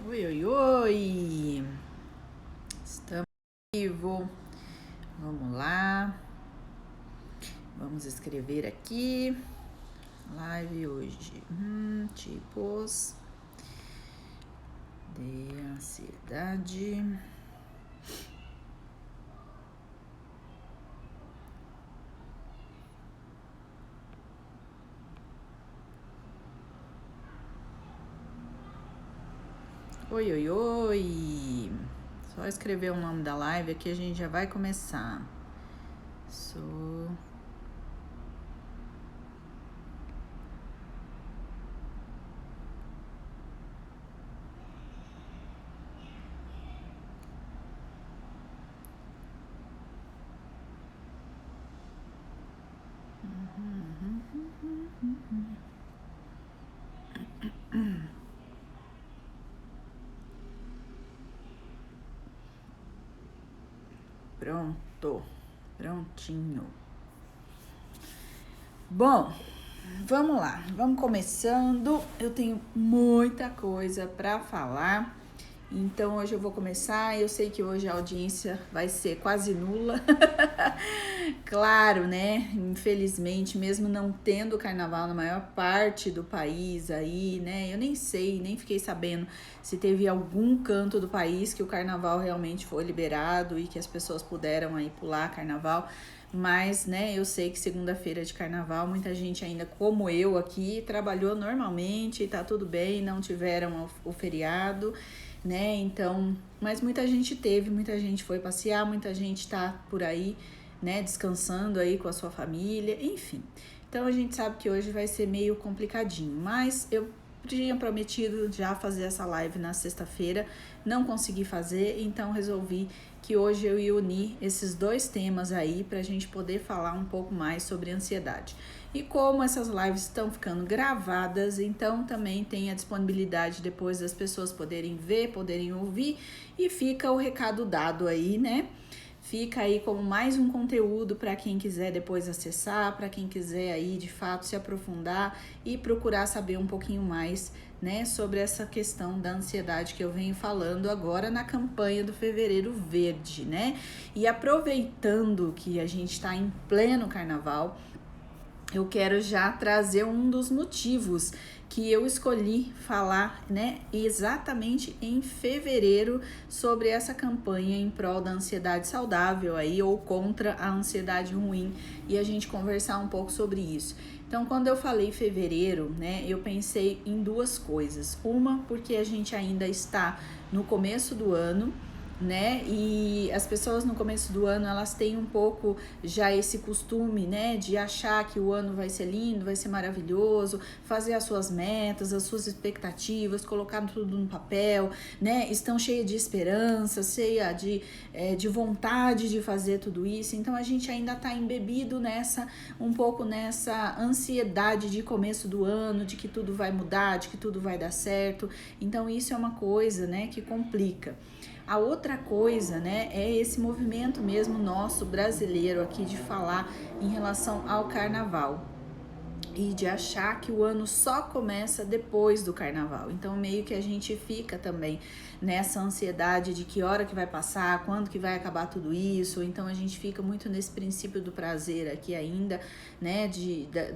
Oi, oi, oi! Estamos vivo. Vamos lá. Vamos escrever aqui. Live hoje. Tipos de ansiedade. Oi, oi, oi! Só escrever o nome da live aqui a gente já vai começar. Sou. Pronto. Prontinho. Bom, vamos lá. Vamos começando. Eu tenho muita coisa para falar. Então hoje eu vou começar. Eu sei que hoje a audiência vai ser quase nula. Claro, né? Infelizmente, mesmo não tendo carnaval na maior parte do país aí, né? Eu nem sei, nem fiquei sabendo se teve algum canto do país que o carnaval realmente foi liberado e que as pessoas puderam aí pular carnaval. Mas, né, eu sei que segunda-feira de carnaval, muita gente ainda, como eu aqui, trabalhou normalmente, tá tudo bem, não tiveram o feriado, né? Então, mas muita gente teve, muita gente foi passear, muita gente tá por aí, né, descansando aí com a sua família, enfim. Então a gente sabe que hoje vai ser meio complicadinho, mas eu tinha prometido já fazer essa live na sexta-feira, não consegui fazer, então resolvi que hoje eu ia unir esses dois temas aí para a gente poder falar um pouco mais sobre ansiedade. E como essas lives estão ficando gravadas, então também tem a disponibilidade depois das pessoas poderem ver, poderem ouvir, e fica o recado dado aí, né? Fica aí como mais um conteúdo para quem quiser depois acessar, para quem quiser aí de fato se aprofundar e procurar saber um pouquinho mais, né, sobre essa questão da ansiedade que eu venho falando agora na campanha do Fevereiro Verde, né? E aproveitando que a gente está em pleno carnaval, eu quero já trazer um dos motivos que eu escolhi falar, né, exatamente em fevereiro sobre essa campanha em prol da ansiedade saudável aí ou contra a ansiedade ruim e a gente conversar um pouco sobre isso. Então, quando eu falei fevereiro, né, eu pensei em duas coisas. Uma, porque a gente ainda está no começo do ano, né? E as pessoas no começo do ano, elas têm um pouco já esse costume, né, de achar que o ano vai ser lindo, vai ser maravilhoso, fazer as suas metas, as suas expectativas, colocar tudo no papel, né? Estão cheias de esperança, cheia de vontade de fazer tudo isso. Então a gente ainda está embebido um pouco nessa ansiedade de começo do ano, de que tudo vai mudar, de que tudo vai dar certo. Então isso é uma coisa, né, que complica. A outra coisa, né, é esse movimento mesmo nosso brasileiro aqui de falar em relação ao carnaval e de achar que o ano só começa depois do carnaval. Então meio que a gente fica também nessa ansiedade de que hora que vai passar, quando que vai acabar tudo isso. Então a gente fica muito nesse princípio do prazer aqui ainda, né,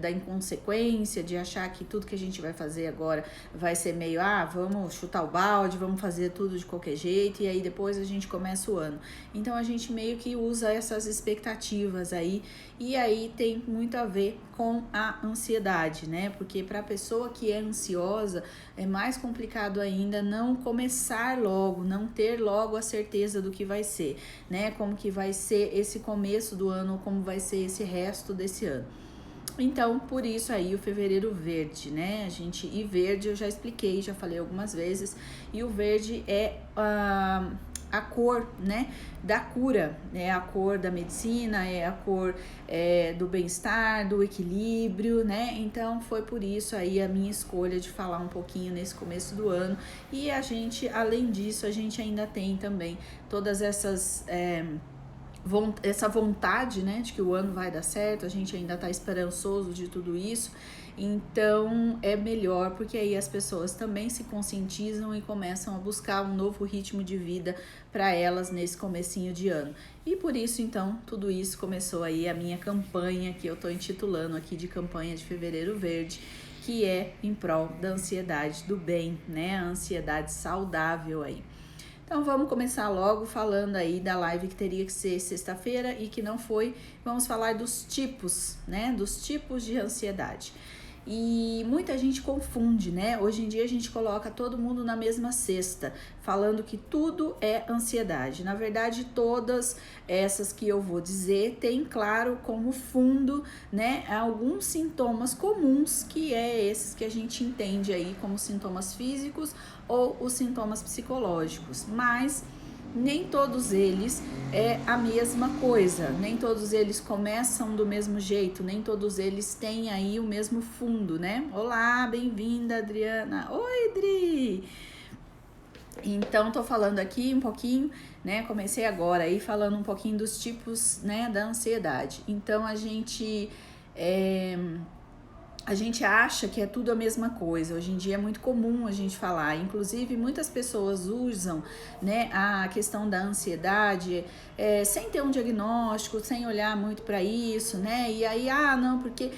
da inconsequência, de achar que tudo que a gente vai fazer agora vai ser meio, vamos chutar o balde, vamos fazer tudo de qualquer jeito, e aí depois a gente começa o ano. Então a gente meio que usa essas expectativas aí, e aí tem muito a ver com a ansiedade, né? Porque para a pessoa que é ansiosa é mais complicado ainda não começar logo, não ter logo a certeza do que vai ser, né? Como que vai ser esse começo do ano, como vai ser esse resto desse ano. Então, por isso aí o fevereiro verde, né? E verde eu já expliquei, já falei algumas vezes, e o verde é a cor, né, da cura, é a cor da medicina, é a cor do bem-estar, do equilíbrio, né? Então foi por isso aí a minha escolha de falar um pouquinho nesse começo do ano. E a gente, além disso, a gente ainda tem também todas essas essa vontade, né, de que o ano vai dar certo, a gente ainda tá esperançoso de tudo isso, Então é melhor, porque aí as pessoas também se conscientizam e começam a buscar um novo ritmo de vida para elas nesse comecinho de ano. E por isso, então, tudo isso começou aí a minha campanha, que eu estou intitulando aqui de campanha de Fevereiro Verde, que é em prol da ansiedade do bem, né? A ansiedade saudável aí. Então vamos começar logo falando aí da live que teria que ser sexta-feira e que não foi. Vamos falar dos tipos, né? Dos tipos de ansiedade. E muita gente confunde, né? Hoje em dia a gente coloca todo mundo na mesma cesta, falando que tudo é ansiedade. Na verdade, todas essas que eu vou dizer têm, claro, como fundo, né, alguns sintomas comuns, que é esses que a gente entende aí como sintomas físicos ou os sintomas psicológicos. Mas nem todos eles é a mesma coisa, nem todos eles começam do mesmo jeito, nem todos eles têm aí o mesmo fundo, né? Olá, bem-vinda, Adriana. Oi, Adri! Então, tô falando aqui um pouquinho, né? Comecei agora aí falando um pouquinho dos tipos, né, da ansiedade. Então, a gente acha que é tudo a mesma coisa. Hoje em dia é muito comum a gente falar, inclusive muitas pessoas usam, né, a questão da ansiedade sem ter um diagnóstico, sem olhar muito para isso, né, e aí, não, porque,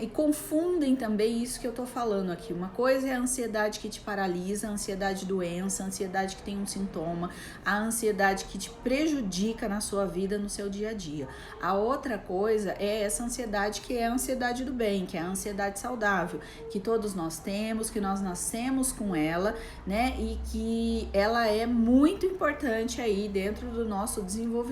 e confundem também isso que eu tô falando aqui. Uma coisa é a ansiedade que te paralisa, a ansiedade doença, a ansiedade que tem um sintoma, a ansiedade que te prejudica na sua vida, no seu dia a dia. A outra coisa é essa ansiedade que é a ansiedade do bem, que é a ansiedade saudável, que todos nós temos, que nós nascemos com ela, né, e que ela é muito importante aí dentro do nosso desenvolvimento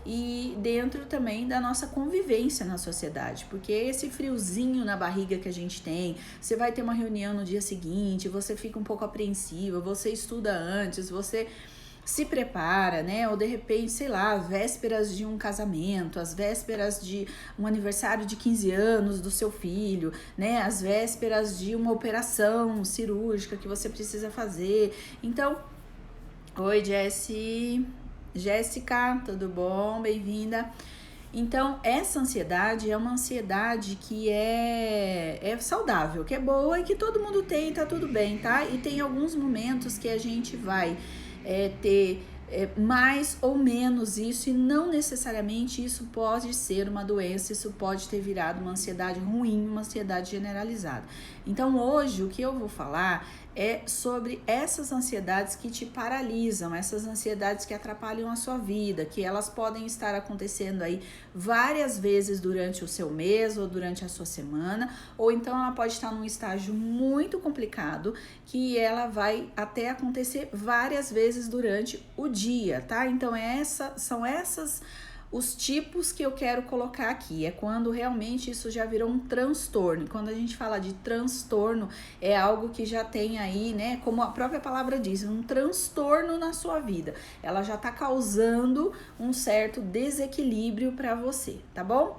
e dentro também da nossa convivência na sociedade, porque esse friozinho na barriga que a gente tem, você vai ter uma reunião no dia seguinte, você fica um pouco apreensiva, você estuda antes, você se prepara, né? Ou de repente, sei lá, vésperas de um casamento, as vésperas de um aniversário de 15 anos do seu filho, né? As vésperas de uma operação cirúrgica que você precisa fazer. Então, oi, Jéssica, tudo bom? Bem-vinda. Então, essa ansiedade é uma ansiedade que é saudável, que é boa e que todo mundo tem, tá tudo bem, tá? E tem alguns momentos que a gente vai ter mais ou menos isso, e não necessariamente isso pode ser uma doença, isso pode ter virado uma ansiedade ruim, uma ansiedade generalizada. Então hoje o que eu vou falar é sobre essas ansiedades que te paralisam, essas ansiedades que atrapalham a sua vida, que elas podem estar acontecendo aí várias vezes durante o seu mês ou durante a sua semana, ou então ela pode estar num estágio muito complicado que ela vai até acontecer várias vezes durante o dia, tá? Então são essas os tipos que eu quero colocar aqui. É quando realmente isso já virou um transtorno. Quando a gente fala de transtorno, é algo que já tem aí, né, como a própria palavra diz, um transtorno na sua vida. Ela já tá causando um certo desequilíbrio para você, tá bom?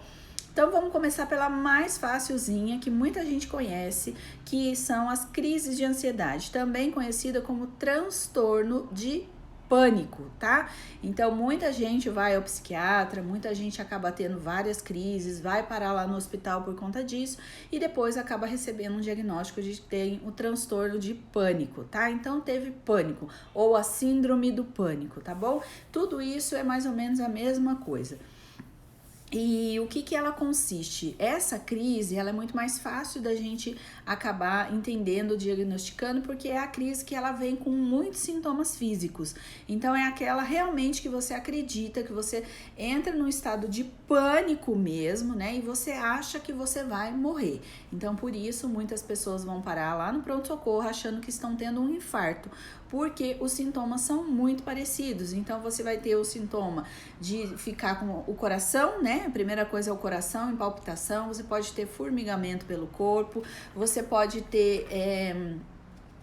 Então vamos começar pela mais facilzinha, que muita gente conhece, que são as crises de ansiedade, também conhecida como transtorno de pânico, tá? Então muita gente vai ao psiquiatra, muita gente acaba tendo várias crises, vai parar lá no hospital por conta disso e depois acaba recebendo um diagnóstico de que tem o transtorno de pânico, tá? Então teve pânico ou a síndrome do pânico, tá bom? Tudo isso é mais ou menos a mesma coisa. E o que ela consiste? Essa crise, ela é muito mais fácil da gente acabar entendendo, diagnosticando, porque é a crise que ela vem com muitos sintomas físicos. Então é aquela realmente que você acredita, que você entra num estado de pânico mesmo, né? E você acha que você vai morrer. Então por isso muitas pessoas vão parar lá no pronto-socorro achando que estão tendo um infarto, porque os sintomas são muito parecidos. Então você vai ter o sintoma de ficar com o coração, né? A primeira coisa é o coração em palpitação, você pode ter formigamento pelo corpo, você pode ter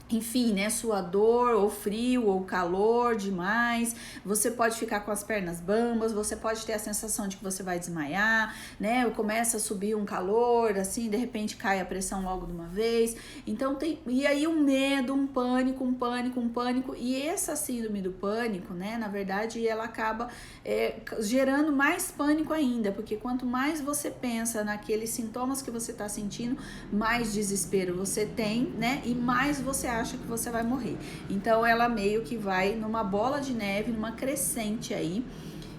enfim, né, suador, ou frio, ou calor demais, você pode ficar com as pernas bambas, você pode ter a sensação de que você vai desmaiar, né, começa a subir um calor, assim, de repente cai a pressão logo de uma vez, então e aí um medo, um pânico, e essa síndrome do pânico, né, na verdade, ela acaba gerando mais pânico ainda, porque quanto mais você pensa naqueles sintomas que você tá sentindo, mais desespero você tem, né, e mais você acha que você vai morrer. Então ela meio que vai numa bola de neve, numa crescente aí,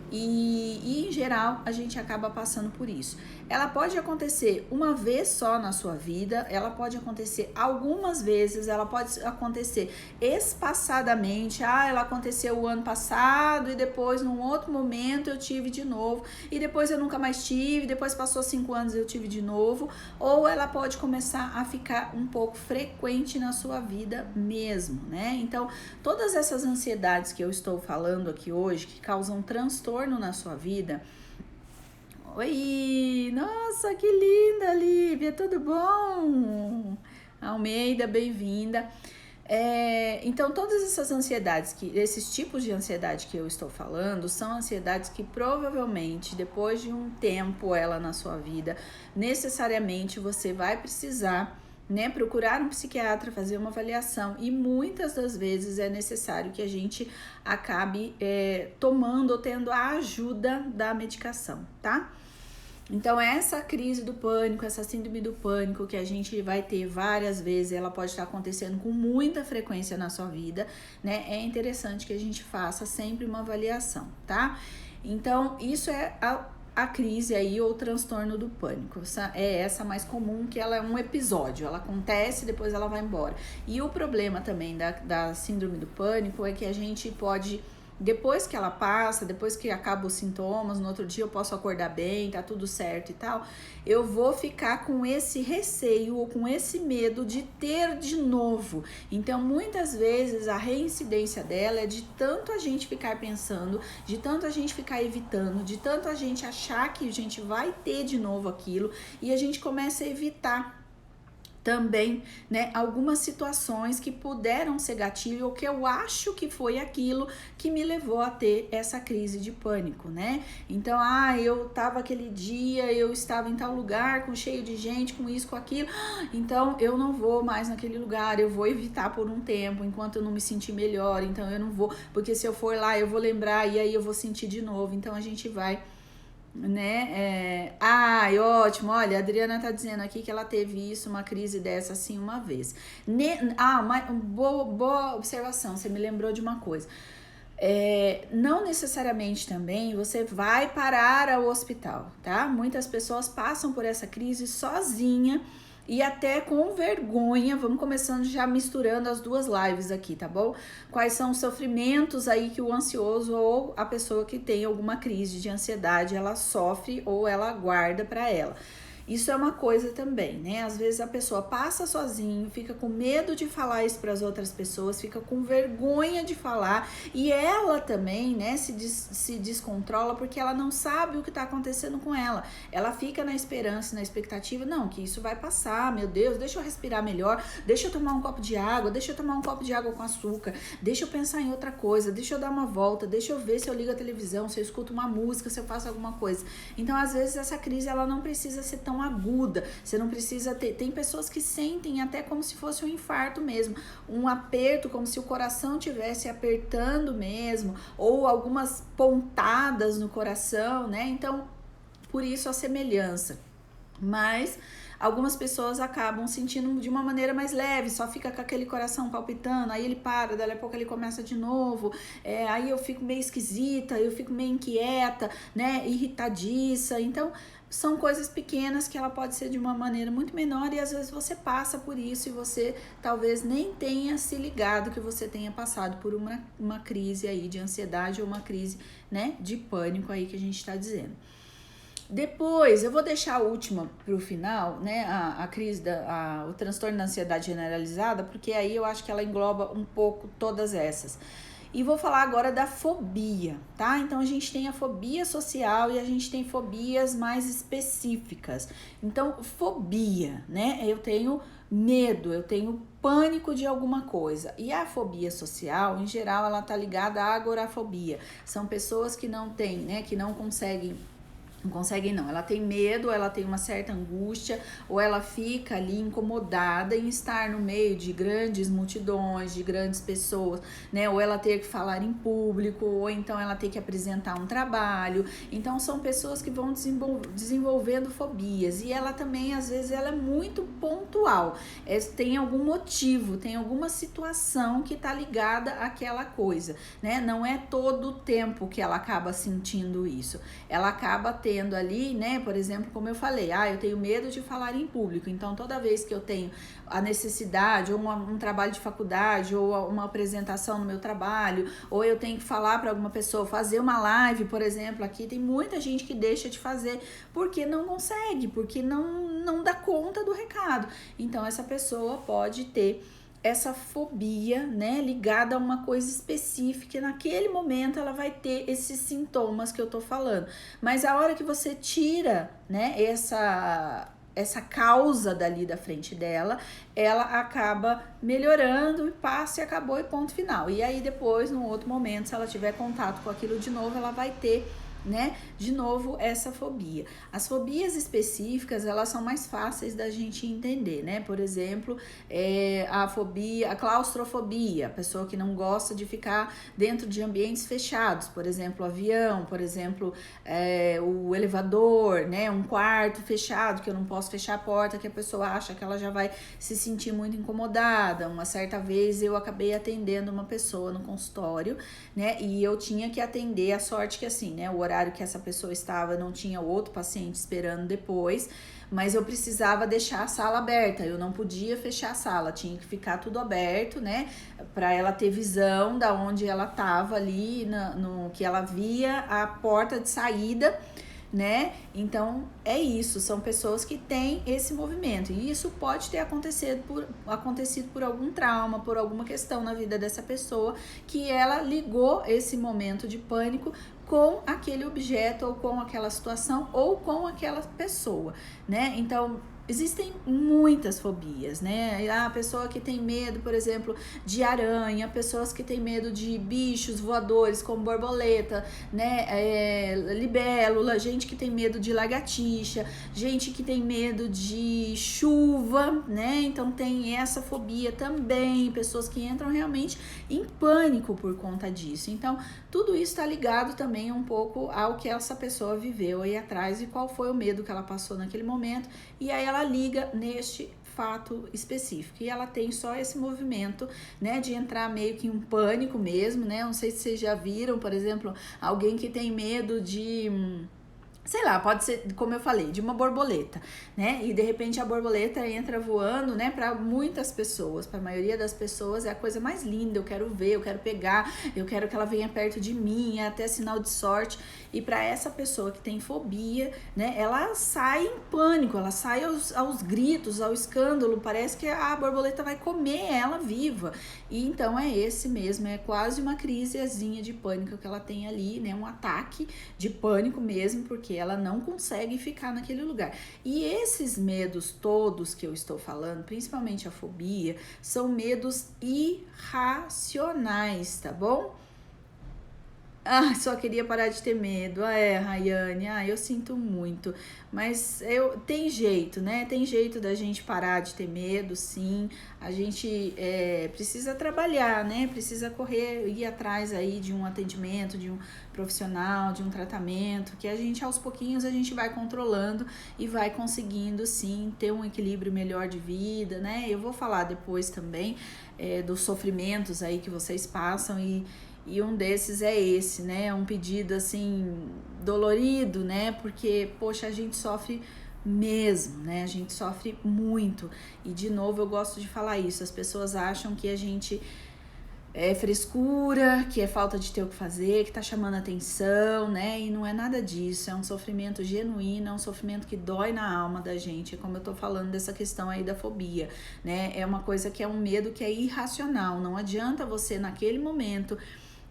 e em geral a gente acaba passando por isso. Ela pode acontecer uma vez só na sua vida, ela pode acontecer algumas vezes, ela pode acontecer espaçadamente. Ela aconteceu o ano passado e depois num outro momento eu tive de novo, e depois eu nunca mais tive, depois passou 5 anos eu tive de novo. Ou ela pode começar a ficar um pouco frequente na sua vida mesmo, né? Então todas essas ansiedades que eu estou falando aqui hoje, que causam transtorno na sua vida. Oi, nossa, que linda, Lívia, tudo bom? Almeida, bem-vinda. Então, todas essas ansiedades, esses tipos de ansiedade que eu estou falando, são ansiedades que provavelmente, depois de um tempo ela na sua vida, necessariamente você vai precisar, né, procurar um psiquiatra, fazer uma avaliação, e muitas das vezes é necessário que a gente acabe tomando ou tendo a ajuda da medicação, tá? Então essa crise do pânico, essa síndrome do pânico que a gente vai ter várias vezes, ela pode estar acontecendo com muita frequência na sua vida, né? É interessante que a gente faça sempre uma avaliação, tá? Então isso é a crise aí, ou transtorno do pânico. Essa mais comum, que ela é um episódio, ela acontece, depois ela vai embora. E o problema também da síndrome do pânico é que a gente pode, depois que ela passa, depois que acabam os sintomas, no outro dia eu posso acordar bem, tá tudo certo e tal, eu vou ficar com esse receio ou com esse medo de ter de novo. Então, muitas vezes a reincidência dela é de tanto a gente ficar pensando, de tanto a gente ficar evitando, de tanto a gente achar que a gente vai ter de novo aquilo, e a gente começa a evitar também, né, algumas situações que puderam ser gatilho, ou que eu acho que foi aquilo que me levou a ter essa crise de pânico, né? Então, eu tava aquele dia, eu estava em tal lugar, cheio de gente, com isso, com aquilo, então eu não vou mais naquele lugar, eu vou evitar por um tempo, enquanto eu não me sentir melhor, então eu não vou, porque se eu for lá, eu vou lembrar, e aí eu vou sentir de novo. Então a gente vai, né? Ótimo. Olha, a Adriana tá dizendo aqui que ela teve isso, uma crise dessa assim uma vez. Boa observação, você me lembrou de uma coisa. Não necessariamente também você vai parar ao hospital, tá? Muitas pessoas passam por essa crise sozinha e até com vergonha. Vamos começando já misturando as duas lives aqui, tá bom? Quais são os sofrimentos aí que o ansioso ou a pessoa que tem alguma crise de ansiedade, ela sofre ou ela guarda para ela. Isso é uma coisa também, né? Às vezes a pessoa passa sozinho, fica com medo de falar isso para as outras pessoas, fica com vergonha de falar, e ela também, né, se descontrola porque ela não sabe o que está acontecendo com ela. Ela fica na esperança, na expectativa, não, que isso vai passar, meu Deus, deixa eu respirar melhor, deixa eu tomar um copo de água, deixa eu tomar um copo de água com açúcar, deixa eu pensar em outra coisa, deixa eu dar uma volta, deixa eu ver se eu ligo a televisão, se eu escuto uma música, se eu faço alguma coisa. Então, às vezes, essa crise, ela não precisa ser tão aguda, você não precisa ter, tem pessoas que sentem até como se fosse um infarto mesmo, um aperto, como se o coração estivesse apertando mesmo, ou algumas pontadas no coração, né? Então, por isso a semelhança. Mas algumas pessoas acabam sentindo de uma maneira mais leve, só fica com aquele coração palpitando, aí ele para, daí a pouco ele começa de novo, aí eu fico meio esquisita, eu fico meio inquieta, né, irritadiça. Então, são coisas pequenas que ela pode ser de uma maneira muito menor, e às vezes você passa por isso e você talvez nem tenha se ligado que você tenha passado por uma crise aí de ansiedade, ou uma crise, né, de pânico aí que a gente está dizendo. Depois, eu vou deixar a última para o final, né, a crise, o transtorno da ansiedade generalizada, porque aí eu acho que ela engloba um pouco todas essas. E vou falar agora da fobia, tá? Então a gente tem a fobia social e a gente tem fobias mais específicas. Então, fobia, né? Eu tenho medo, eu tenho pânico de alguma coisa. E a fobia social, em geral, ela tá ligada à agorafobia. São pessoas que não têm, né, que não conseguem. Não consegue não, ela tem medo, ela tem uma certa angústia, ou ela fica ali incomodada em estar no meio de grandes multidões, de grandes pessoas, né? Ou ela ter que falar em público, ou então ela ter que apresentar um trabalho. Então são pessoas que vão desenvolvendo fobias, e ela também, às vezes, ela é muito pontual. Tem algum motivo, tem alguma situação que tá ligada àquela coisa, né? Não é todo o tempo que ela acaba sentindo isso. Ela acaba tendo ali, né, por exemplo, como eu falei, eu tenho medo de falar em público, então toda vez que eu tenho a necessidade, ou um trabalho de faculdade, ou uma apresentação no meu trabalho, ou eu tenho que falar para alguma pessoa, fazer uma live, por exemplo, aqui tem muita gente que deixa de fazer porque não consegue, porque não dá conta do recado. Então essa pessoa pode ter essa fobia, né, ligada a uma coisa específica, e naquele momento ela vai ter esses sintomas que eu tô falando. Mas a hora que você tira, né, essa causa dali da frente dela, ela acaba melhorando e passa e acabou e ponto final. E aí depois, num outro momento, se ela tiver contato com aquilo de novo, ela vai ter, né, de novo essa fobia. As fobias específicas, elas são mais fáceis da gente entender, né? Por exemplo, a fobia, a claustrofobia, a pessoa que não gosta de ficar dentro de ambientes fechados, por exemplo, o avião, por exemplo, o elevador, né? Um quarto fechado, que eu não posso fechar a porta, que a pessoa acha que ela já vai se sentir muito incomodada. Uma certa vez eu acabei atendendo uma pessoa no consultório, né? E eu tinha que atender, a sorte que assim, né? O horário que essa pessoa estava, não tinha outro paciente esperando depois, mas eu precisava deixar a sala aberta, eu não podia fechar a sala, tinha que ficar tudo aberto, né, para ela ter visão da onde ela estava ali, no que ela via a porta de saída, né? Então é isso, são pessoas que têm esse movimento, e isso pode ter acontecido por algum trauma, por alguma questão na vida dessa pessoa, que ela ligou esse momento de pânico com aquele objeto, ou com aquela situação, ou com aquela pessoa, né? Então existem muitas fobias, né? A pessoa que tem medo, por exemplo, de aranha, pessoas que têm medo de bichos voadores, como borboleta, né? Libélula, gente que tem medo de lagartixa, gente que tem medo de chuva, né? Então tem essa fobia também, pessoas que entram realmente em pânico por conta disso. Então, tudo isso está ligado também um pouco ao que essa pessoa viveu aí atrás e qual foi o medo que ela passou naquele momento, e aí ela liga neste fato específico, e ela tem só esse movimento, né, de entrar meio que em um pânico mesmo, né? Não sei se vocês já viram, por exemplo, alguém que tem medo de, sei lá, pode ser, como eu falei, de uma borboleta, né? E de repente a borboleta entra voando, né? Para muitas pessoas, para a maioria das pessoas é a coisa mais linda. Eu quero ver, eu quero pegar, eu quero que ela venha perto de mim, é até sinal de sorte. E para essa pessoa que tem fobia, né? Ela sai em pânico, ela sai aos gritos, ao escândalo. Parece que a borboleta vai comer ela viva. E então é esse mesmo, é quase uma crisezinha de pânico que ela tem ali, né? Um ataque de pânico mesmo, porque ela não consegue ficar naquele lugar. E esses medos todos que eu estou falando, principalmente a fobia, são medos irracionais, tá bom? Só queria parar de ter medo. Rayane, eu sinto muito. Mas tem jeito, né? Tem jeito da gente parar de ter medo, sim. A gente precisa trabalhar, né? Precisa ir atrás aí de um atendimento, de um profissional, de um tratamento, que a gente, aos pouquinhos, a gente vai controlando e vai conseguindo, sim, ter um equilíbrio melhor de vida, né? Eu vou falar depois também dos sofrimentos aí que vocês passam, e um desses é esse, né? Um pedido, assim, dolorido, né? Porque, poxa, a gente sofre mesmo, né? A gente sofre muito. E, de novo, eu gosto de falar isso. As pessoas acham que a gente é frescura, que é falta de ter o que fazer, que tá chamando atenção, né? E não é nada disso. É um sofrimento genuíno, é um sofrimento que dói na alma da gente. Como eu tô falando dessa questão aí da fobia, né? É uma coisa que é um medo que é irracional. Não adianta você, naquele momento,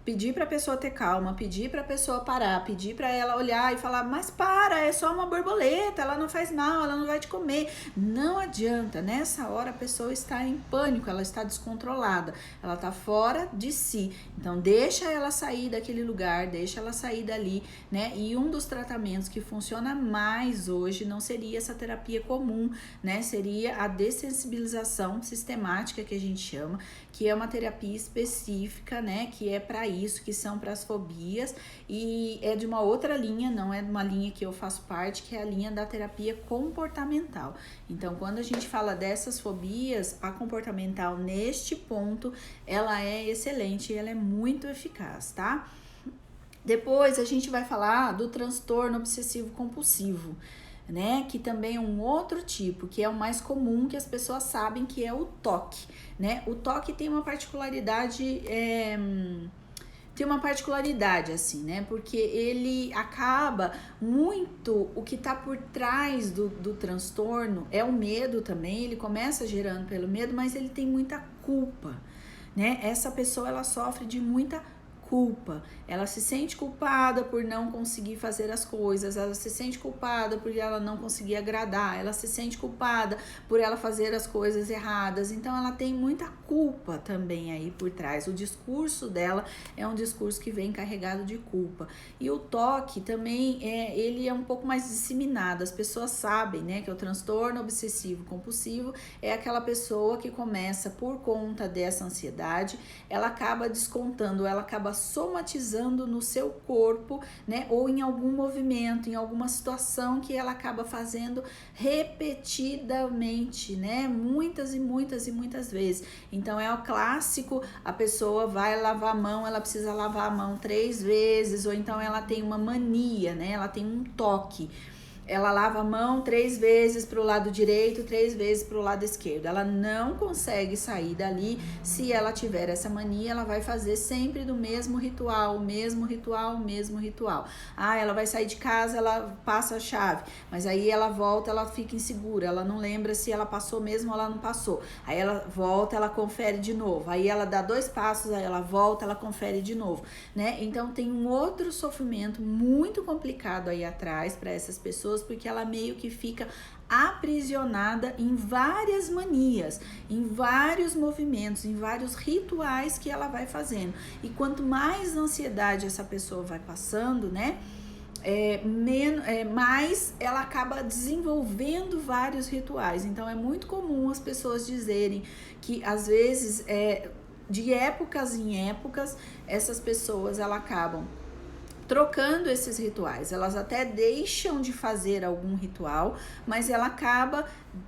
pedir para a pessoa ter calma, pedir para a pessoa parar, pedir para ela olhar e falar, mas para, é só uma borboleta, ela não faz mal, ela não vai te comer. Não adianta, nessa hora a pessoa está em pânico, ela está descontrolada, ela está fora de si. Então deixa ela sair daquele lugar, deixa ela sair dali, né? E um dos tratamentos que funciona mais hoje não seria essa terapia comum, né? Seria a dessensibilização sistemática, que a gente chama, que é uma terapia específica, né? Que é para isso, que são para as fobias, e é de uma outra linha, não é de uma linha que eu faço parte, que é a linha da terapia comportamental. Então, quando a gente fala dessas fobias, a comportamental neste ponto, ela é excelente, ela é muito eficaz, tá? Depois a gente vai falar do transtorno obsessivo compulsivo, né, que também é um outro tipo, que é o mais comum, que as pessoas sabem, que é o TOC, né? O TOC tem uma particularidade, assim, né? Porque ele acaba muito, o que tá por trás do transtorno é o medo também, ele começa gerando pelo medo, mas ele tem muita culpa, né? Essa pessoa, ela sofre de muita culpa, ela se sente culpada por não conseguir fazer as coisas, ela se sente culpada por ela não conseguir agradar, ela se sente culpada por ela fazer as coisas erradas, então ela tem muita culpa também aí por trás. O discurso dela é um discurso que vem carregado de culpa. E o TOC também ele é um pouco mais disseminado, as pessoas sabem, né, que o transtorno obsessivo compulsivo é aquela pessoa que começa por conta dessa ansiedade, ela acaba descontando, ela acaba somatizando no seu corpo, né, ou em algum movimento, em alguma situação que ela acaba fazendo repetidamente, né, muitas e muitas e muitas vezes. Então é o clássico, a pessoa vai lavar a mão, ela precisa lavar a mão 3 vezes, ou então ela tem uma mania, né, ela tem um toque. Ela lava a mão 3 vezes para o lado direito, 3 vezes para o lado esquerdo. Ela não consegue sair dali. Se ela tiver essa mania, ela vai fazer sempre do mesmo ritual, o mesmo ritual, o mesmo ritual. Ah, ela vai sair de casa, ela passa a chave, mas aí ela volta, ela fica insegura, ela não lembra se ela passou mesmo ou ela não passou. Aí ela volta, ela confere de novo. Aí ela dá 2 passos, aí ela volta, ela confere de novo, né? Então tem um outro sofrimento muito complicado aí atrás para essas pessoas, porque ela meio que fica aprisionada em várias manias, em vários movimentos, em vários rituais que ela vai fazendo. E quanto mais ansiedade essa pessoa vai passando, né, mais ela acaba desenvolvendo vários rituais. Então é muito comum as pessoas dizerem que às vezes, de épocas em épocas, essas pessoas elas acabam trocando esses rituais. Elas até deixam de fazer algum ritual, mas ela acaba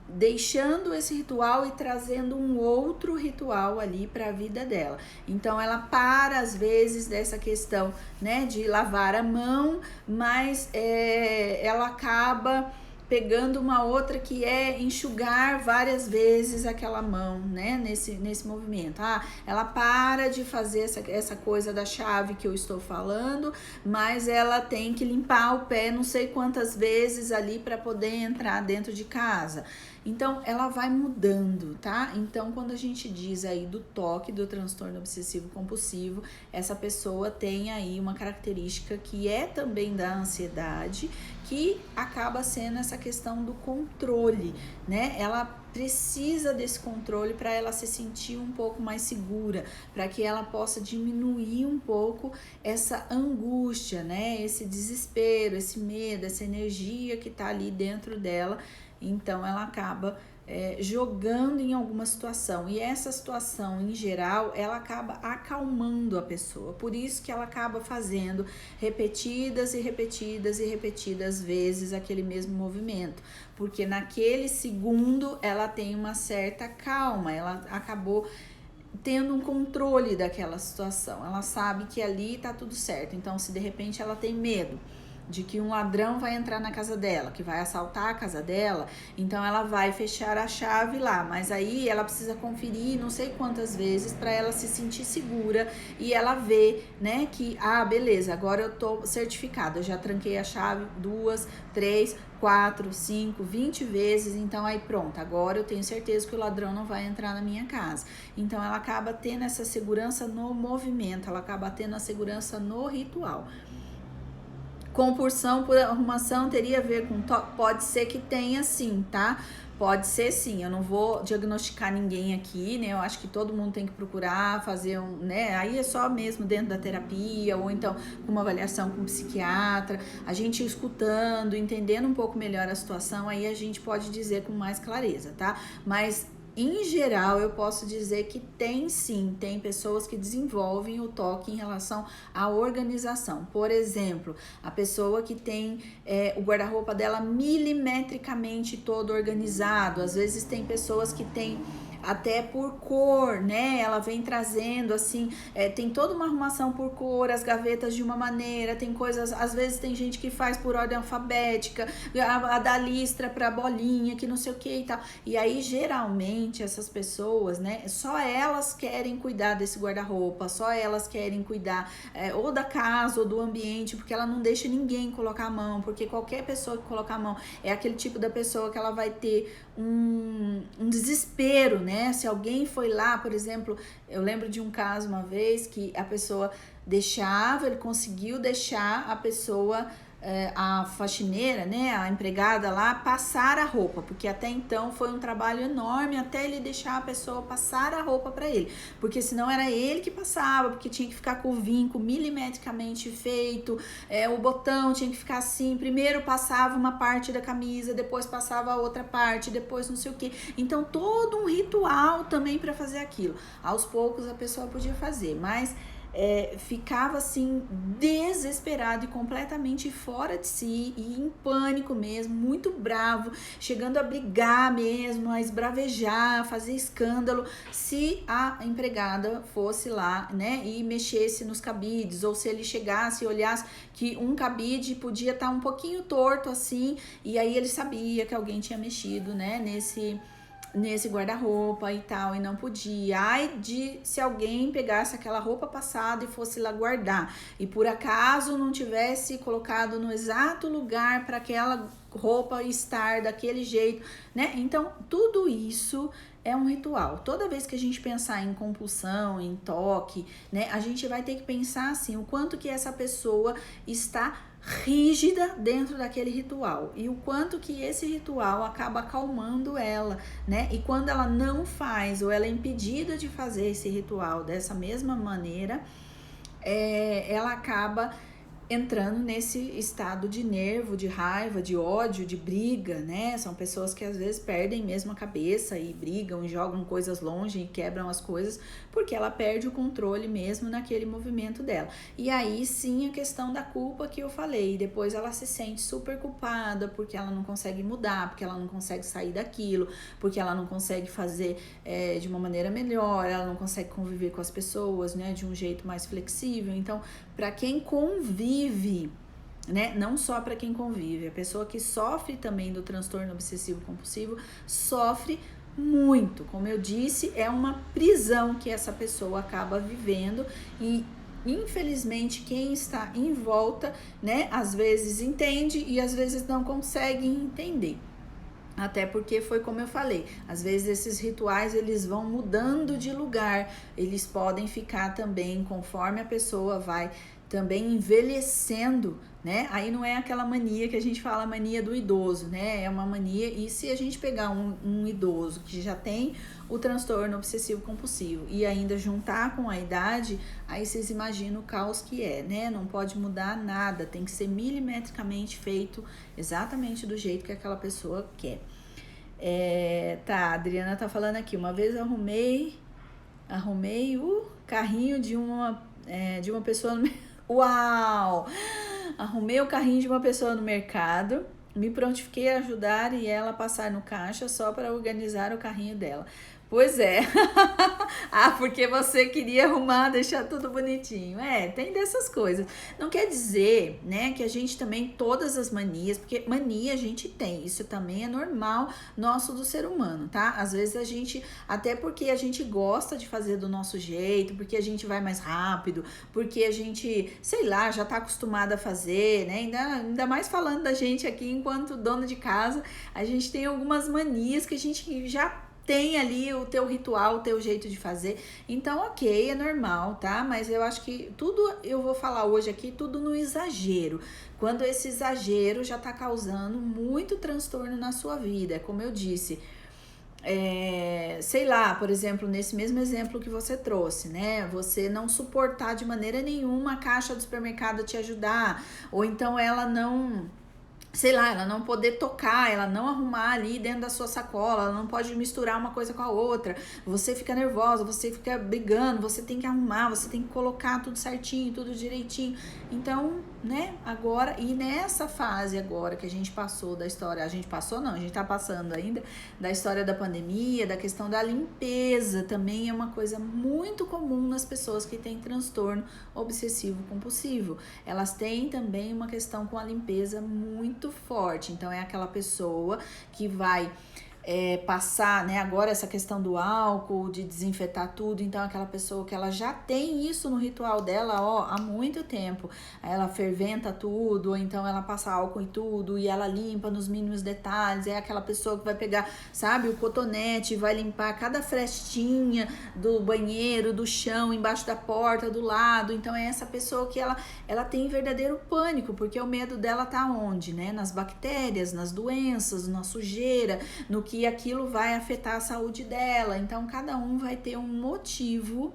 deixando esse ritual e trazendo um outro ritual ali para a vida dela. Então ela para às vezes dessa questão, né, de lavar a mão, mas ela acaba pegando uma outra que é enxugar várias vezes aquela mão, né, nesse movimento. Ah, ela para de fazer essa coisa da chave que eu estou falando, mas ela tem que limpar o pé não sei quantas vezes ali para poder entrar dentro de casa. Então, ela vai mudando, tá? Então, quando a gente diz aí do TOC, do transtorno obsessivo compulsivo, essa pessoa tem aí uma característica que é também da ansiedade, que acaba sendo essa questão do controle, né? Ela precisa desse controle para ela se sentir um pouco mais segura, para que ela possa diminuir um pouco essa angústia, né? Esse desespero, esse medo, essa energia que tá ali dentro dela. Então ela acaba jogando em alguma situação, e essa situação em geral ela acaba acalmando a pessoa, por isso que ela acaba fazendo repetidas e repetidas e repetidas vezes aquele mesmo movimento, porque naquele segundo ela tem uma certa calma, ela acabou tendo um controle daquela situação, ela sabe que ali tá tudo certo. Então se de repente ela tem medo, de que um ladrão vai entrar na casa dela, que vai assaltar a casa dela, então ela vai fechar a chave lá, mas aí ela precisa conferir não sei quantas vezes para ela se sentir segura e ela vê, né, que, beleza, agora eu tô certificada, eu já tranquei a chave 2, 3, 4, 5, 20 vezes, então aí pronto, agora eu tenho certeza que o ladrão não vai entrar na minha casa. Então ela acaba tendo essa segurança no movimento, ela acaba tendo a segurança no ritual. Compulsão por arrumação teria a ver com toque? Pode ser que tenha sim, tá? Pode ser sim, eu não vou diagnosticar ninguém aqui, né? Eu acho que todo mundo tem que procurar fazer né? Aí é só mesmo dentro da terapia, ou então com uma avaliação com um psiquiatra, a gente escutando, entendendo um pouco melhor a situação, aí a gente pode dizer com mais clareza, tá? Mas em geral, eu posso dizer que tem sim, tem pessoas que desenvolvem o toque em relação à organização. Por exemplo, a pessoa que tem o guarda-roupa dela milimetricamente todo organizado. Às vezes tem pessoas que têm até por cor, né? Ela vem trazendo assim, tem toda uma arrumação por cor, as gavetas de uma maneira, tem coisas, às vezes tem gente que faz por ordem alfabética, a da listra pra bolinha, que não sei o que e tal. E aí, geralmente, essas pessoas, né, só elas querem cuidar desse guarda-roupa, só elas querem cuidar ou da casa ou do ambiente, porque ela não deixa ninguém colocar a mão, porque qualquer pessoa que colocar a mão é aquele tipo da pessoa que ela vai ter um desespero, né? Se alguém foi lá, por exemplo, eu lembro de um caso uma vez que a pessoa ele conseguiu deixar a pessoa, a faxineira, né, a empregada lá, passar a roupa, porque até então foi um trabalho enorme até ele deixar a pessoa passar a roupa para ele, porque senão era ele que passava, porque tinha que ficar com o vinco milimetricamente feito, o botão tinha que ficar assim, primeiro passava uma parte da camisa, depois passava a outra parte, depois não sei o que, então todo um ritual também para fazer aquilo. Aos poucos a pessoa podia fazer, mas ficava assim desesperado e completamente fora de si e em pânico mesmo, muito bravo, chegando a brigar mesmo, a esbravejar, a fazer escândalo se a empregada fosse lá, né, e mexesse nos cabides, ou se ele chegasse e olhasse que um cabide podia estar um pouquinho torto assim, e aí ele sabia que alguém tinha mexido, né, nesse guarda-roupa e tal, e não podia. Ai de se alguém pegasse aquela roupa passada e fosse lá guardar, e por acaso não tivesse colocado no exato lugar para aquela roupa estar daquele jeito, né? Então, tudo isso é um ritual. Toda vez que a gente pensar em compulsão, em toque, né, a gente vai ter que pensar assim, o quanto que essa pessoa está rígida dentro daquele ritual e o quanto que esse ritual acaba acalmando ela, né? E quando ela não faz ou ela é impedida de fazer esse ritual dessa mesma maneira, ela acaba entrando nesse estado de nervo, de raiva, de ódio, de briga, né? São pessoas que às vezes perdem mesmo a cabeça e brigam e jogam coisas longe e quebram as coisas porque ela perde o controle mesmo naquele movimento dela. E aí sim a questão da culpa que eu falei, depois ela se sente super culpada porque ela não consegue mudar, porque ela não consegue sair daquilo, porque ela não consegue fazer de uma maneira melhor, ela não consegue conviver com as pessoas, né, de um jeito mais flexível. Então, para quem convive, né, não só para quem convive, a pessoa que sofre também do transtorno obsessivo compulsivo sofre muito. Como eu disse, é uma prisão que essa pessoa acaba vivendo e infelizmente quem está em volta, né, às vezes entende e às vezes não consegue entender. Até porque foi como eu falei, às vezes esses rituais eles vão mudando de lugar, eles podem ficar também conforme a pessoa vai também envelhecendo, né? Aí não é aquela mania que a gente fala, mania do idoso, né? É uma mania, e se a gente pegar um idoso que já tem o transtorno obsessivo compulsivo e ainda juntar com a idade, aí vocês imaginam o caos que é, né? Não pode mudar nada, tem que ser milimetricamente feito exatamente do jeito que aquela pessoa quer. Tá, a Adriana tá falando aqui, uma vez eu arrumei o carrinho de uma pessoa no Uau! Arrumei o carrinho de uma pessoa no mercado, me prontifiquei a ajudar e ela passar no caixa só para organizar o carrinho dela. Pois é, Ah, porque você queria arrumar, deixar tudo bonitinho. É, tem dessas coisas. Não quer dizer, né, que a gente também, todas as manias, porque mania a gente tem, isso também é normal nosso do ser humano, tá? Às vezes a gente, até porque a gente gosta de fazer do nosso jeito, porque a gente vai mais rápido, porque a gente, sei lá, já tá acostumada a fazer, né? Ainda mais falando da gente aqui enquanto dona de casa, a gente tem algumas manias que a gente já tem ali o teu ritual, o teu jeito de fazer. Então, ok, é normal, tá? Mas eu acho que tudo, eu vou falar hoje aqui, tudo no exagero. Quando esse exagero já tá causando muito transtorno na sua vida. Como eu disse, sei lá, por exemplo, nesse mesmo exemplo que você trouxe, né? Você não suportar de maneira nenhuma a caixa do supermercado te ajudar, ou então ela não, sei lá, ela não poder tocar, ela não arrumar ali dentro da sua sacola, ela não pode misturar uma coisa com a outra, você fica nervosa, você fica brigando, você tem que arrumar, você tem que colocar tudo certinho, tudo direitinho. Então, né, agora, e nessa fase agora que a gente passou da história, a gente passou não, a gente tá passando ainda, da história da pandemia, da questão da limpeza, também é uma coisa muito comum nas pessoas que têm transtorno obsessivo compulsivo. Elas têm também uma questão com a limpeza muito forte, então é aquela pessoa que vai passar, né, agora essa questão do álcool, de desinfetar tudo, então aquela pessoa que ela já tem isso no ritual dela, ó, há muito tempo, ela ferventa tudo, ou então ela passa álcool em tudo, e ela limpa nos mínimos detalhes, é aquela pessoa que vai pegar, sabe, o cotonete, vai limpar cada frestinha do banheiro, do chão, embaixo da porta, do lado, então é essa pessoa que ela tem verdadeiro pânico, porque o medo dela tá onde, né, nas bactérias, nas doenças, na sujeira, no que aquilo vai afetar a saúde dela. Então, cada um vai ter um motivo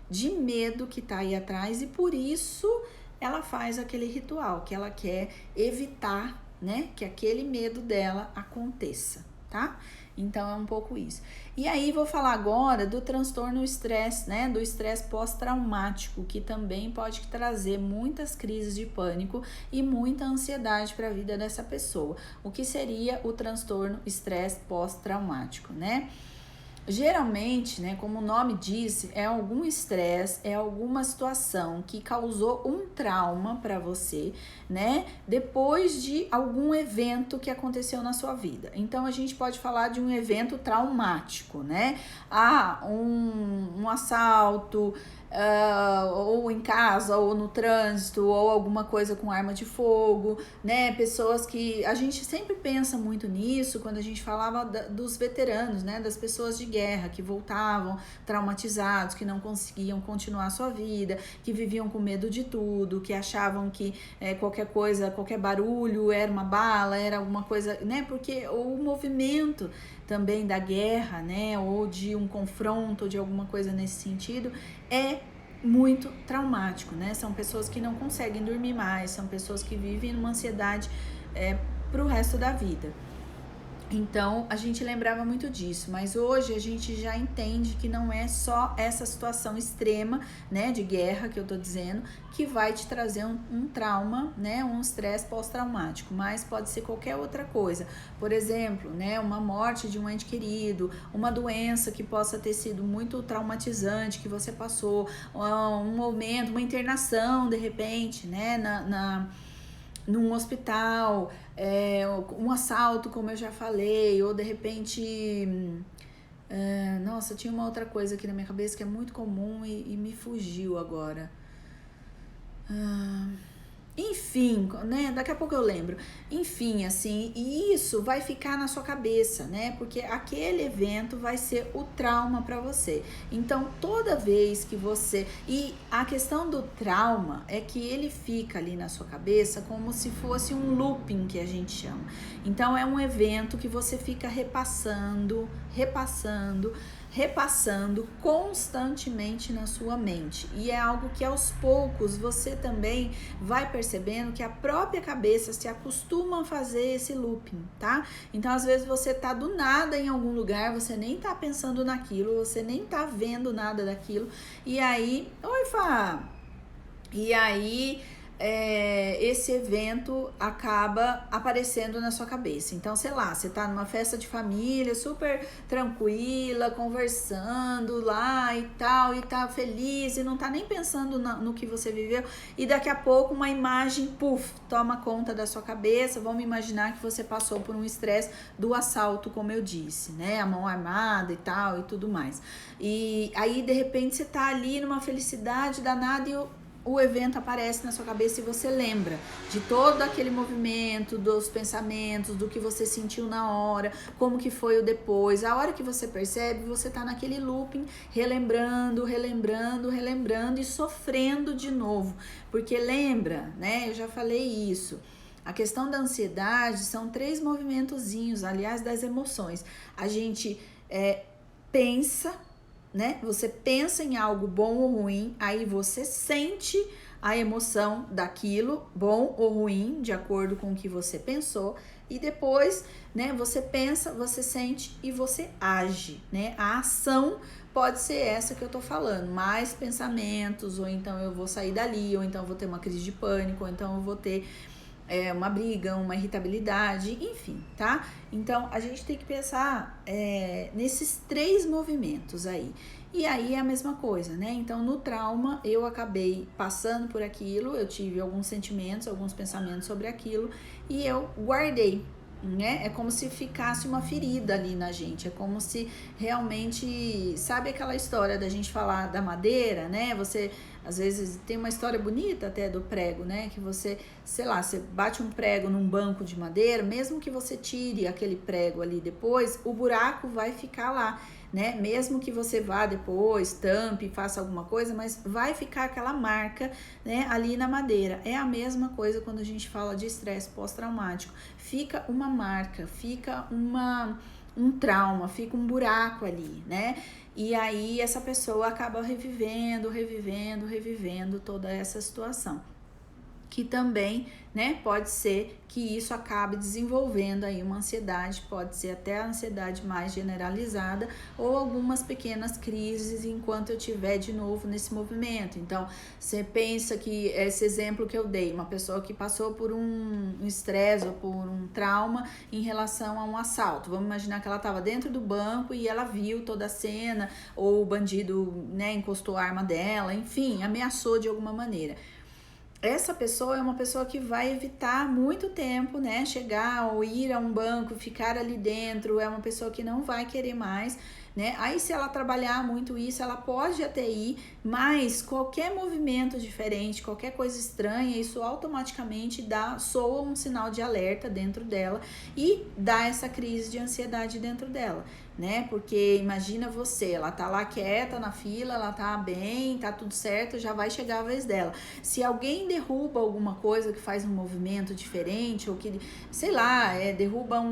de medo que tá aí atrás e por isso ela faz aquele ritual, que ela quer evitar, né, que aquele medo dela aconteça, tá? Então, é um pouco isso. E aí, vou falar agora do transtorno estresse, né, do estresse pós-traumático, que também pode trazer muitas crises de pânico e muita ansiedade para a vida dessa pessoa. O que seria o transtorno estresse pós-traumático, né? Geralmente, né, como o nome diz, é algum estresse, é alguma situação que causou um trauma para você, né, depois de algum evento que aconteceu na sua vida. Então, a gente pode falar de um evento traumático, né? Um assalto, ou em casa, ou no trânsito, ou alguma coisa com arma de fogo, né? Pessoas que a gente sempre pensa muito nisso quando a gente falava dos veteranos, né? Das pessoas de guerra que voltavam traumatizados, que não conseguiam continuar a sua vida, que viviam com medo de tudo, que achavam que qualquer coisa, qualquer barulho era uma bala, era alguma coisa, né? Porque o movimento também da guerra, né, ou de um confronto, ou de alguma coisa nesse sentido, é muito traumático, né? São pessoas que não conseguem dormir mais, são pessoas que vivem numa ansiedade pro resto da vida. Então, a gente lembrava muito disso, mas hoje a gente já entende que não é só essa situação extrema, né, de guerra que eu tô dizendo, que vai te trazer um trauma, né, um estresse pós-traumático, mas pode ser qualquer outra coisa. Por exemplo, né, uma morte de um ente querido, uma doença que possa ter sido muito traumatizante que você passou, um momento, uma internação de repente, né, num hospital, um assalto, como eu já falei, ou de repente, nossa, tinha uma outra coisa aqui na minha cabeça que é muito comum e me fugiu agora. Enfim, né? Daqui a pouco eu lembro. Enfim, assim, e isso vai ficar na sua cabeça, né? Porque aquele evento vai ser o trauma para você. Então, toda vez que você. E a questão do trauma é que ele fica ali na sua cabeça como se fosse um looping que a gente chama. Então, é um evento que você fica repassando constantemente na sua mente. E é algo que aos poucos você também vai percebendo que a própria cabeça se acostuma a fazer esse looping, tá? Então, às vezes você tá do nada em algum lugar, você nem tá pensando naquilo, você nem tá vendo nada daquilo, e aí, oi, Fá! E aí, esse evento acaba aparecendo na sua cabeça. Então, sei lá, você tá numa festa de família, super tranquila, conversando lá e tal, e tá feliz, e não tá nem pensando no que você viveu, e daqui a pouco uma imagem, puf, toma conta da sua cabeça. Vamos imaginar que você passou por um estresse do assalto, como eu disse, né, a mão armada e tal, e tudo mais. E aí, de repente, você tá ali numa felicidade danada e o evento aparece na sua cabeça e você lembra de todo aquele movimento, dos pensamentos, do que você sentiu na hora, como que foi o depois. A hora que você percebe, você tá naquele looping, relembrando e sofrendo de novo. Porque lembra, né? Eu já falei isso. A questão da ansiedade são 3 movimentozinhos, aliás, das emoções. A gente pensa, né? Você pensa em algo bom ou ruim, aí você sente a emoção daquilo, bom ou ruim, de acordo com o que você pensou, e depois, né, você pensa, você sente e você age, né? A ação pode ser essa que eu tô falando, mais pensamentos, ou então eu vou sair dali, ou então eu vou ter uma crise de pânico, ou então eu vou ter uma briga, uma irritabilidade, enfim, tá? Então, a gente tem que pensar nesses 3 movimentos aí. E aí é a mesma coisa, né? Então, no trauma, eu acabei passando por aquilo, eu tive alguns sentimentos, alguns pensamentos sobre aquilo, e eu guardei, né? É como se ficasse uma ferida ali na gente, é como se realmente, sabe aquela história da gente falar da madeira, né? Você, às vezes, tem uma história bonita até do prego, né? Que você, sei lá, você bate um prego num banco de madeira, mesmo que você tire aquele prego ali depois, o buraco vai ficar lá, né? Mesmo que você vá depois, tampe, faça alguma coisa, mas vai ficar aquela marca, né, ali na madeira. É a mesma coisa quando a gente fala de estresse pós-traumático. Fica uma marca, fica um trauma, fica um buraco ali, né? E aí essa pessoa acaba revivendo toda essa situação. Que também, né, pode ser que isso acabe desenvolvendo aí uma ansiedade, pode ser até a ansiedade mais generalizada ou algumas pequenas crises enquanto eu estiver de novo nesse movimento. Então, você pensa que esse exemplo que eu dei, uma pessoa que passou por um estresse ou por um trauma em relação a um assalto. Vamos imaginar que ela estava dentro do banco e ela viu toda a cena, ou o bandido, né, encostou a arma dela, enfim, ameaçou de alguma maneira. Essa pessoa é uma pessoa que vai evitar muito tempo, né, chegar ou ir a um banco, ficar ali dentro, é uma pessoa que não vai querer mais, né? Aí se ela trabalhar muito isso, ela pode até ir, mas qualquer movimento diferente, qualquer coisa estranha, isso automaticamente soa um sinal de alerta dentro dela e dá essa crise de ansiedade dentro dela, né? Porque imagina você, ela tá lá quieta na fila, ela tá bem, tá tudo certo, já vai chegar a vez dela. Se alguém derruba alguma coisa que faz um movimento diferente, ou que, sei lá, derruba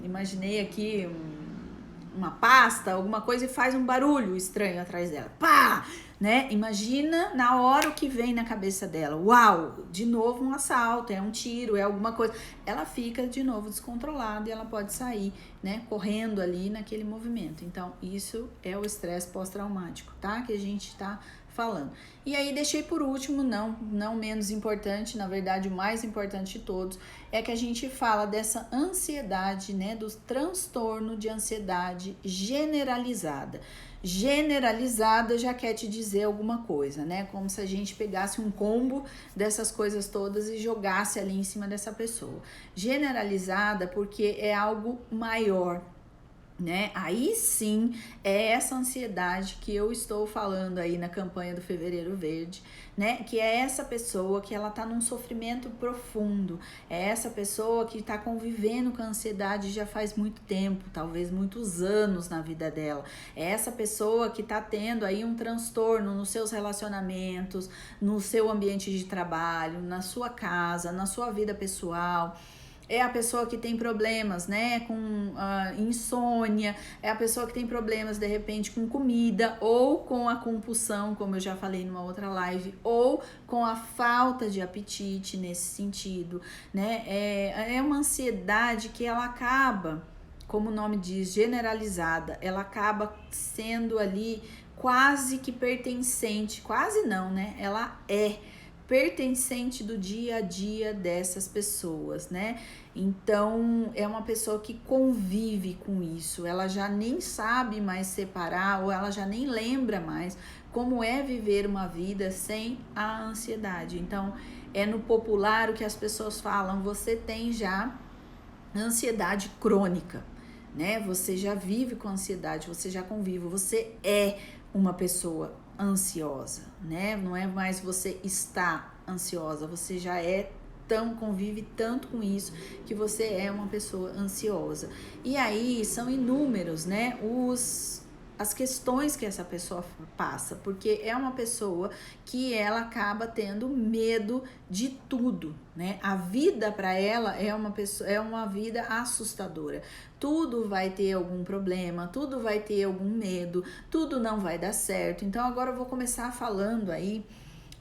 imaginei aqui, uma pasta, alguma coisa, e faz um barulho estranho atrás dela, pá, né? Imagina na hora o que vem na cabeça dela. Uau, de novo um assalto, é um tiro, é alguma coisa. Ela fica de novo descontrolada e ela pode sair, né, correndo ali naquele movimento. Então, isso é o estresse pós-traumático, tá? Que a gente tá falando. E aí deixei por último, não menos importante, na verdade o mais importante de todos, é que a gente fala dessa ansiedade, né, do transtorno de ansiedade generalizada. Generalizada já quer te dizer alguma coisa, né? Como se a gente pegasse um combo dessas coisas todas e jogasse ali em cima dessa pessoa. Generalizada porque é algo maior, né? Aí sim é essa ansiedade que eu estou falando aí na campanha do Fevereiro Verde, né? Que é essa pessoa que ela tá num sofrimento profundo, é essa pessoa que tá convivendo com a ansiedade já faz muito tempo, talvez muitos anos na vida dela, é essa pessoa que tá tendo aí um transtorno nos seus relacionamentos, no seu ambiente de trabalho, na sua casa, na sua vida pessoal. É a pessoa que tem problemas, né, com insônia, é a pessoa que tem problemas, de repente, com comida, ou com a compulsão, como eu já falei numa outra live, ou com a falta de apetite nesse sentido, né, é uma ansiedade que ela acaba, como o nome diz, generalizada, ela acaba sendo ali quase que pertencente, quase não, né, ela pertencente do dia a dia dessas pessoas, né? Então, é uma pessoa que convive com isso, ela já nem sabe mais separar, ou ela já nem lembra mais como é viver uma vida sem a ansiedade. Então, é no popular o que as pessoas falam, você tem já ansiedade crônica, né? Você já vive com ansiedade, você já convive, você é uma pessoa ansiosa, né? Não é mais você está ansiosa, você já é convive tanto com isso que você é uma pessoa ansiosa. E aí são inúmeros, né, as questões que essa pessoa passa, porque é uma pessoa que ela acaba tendo medo de tudo, né? A vida para ela é uma vida assustadora. Tudo vai ter algum problema, tudo vai ter algum medo, tudo não vai dar certo. Então agora eu vou começar falando aí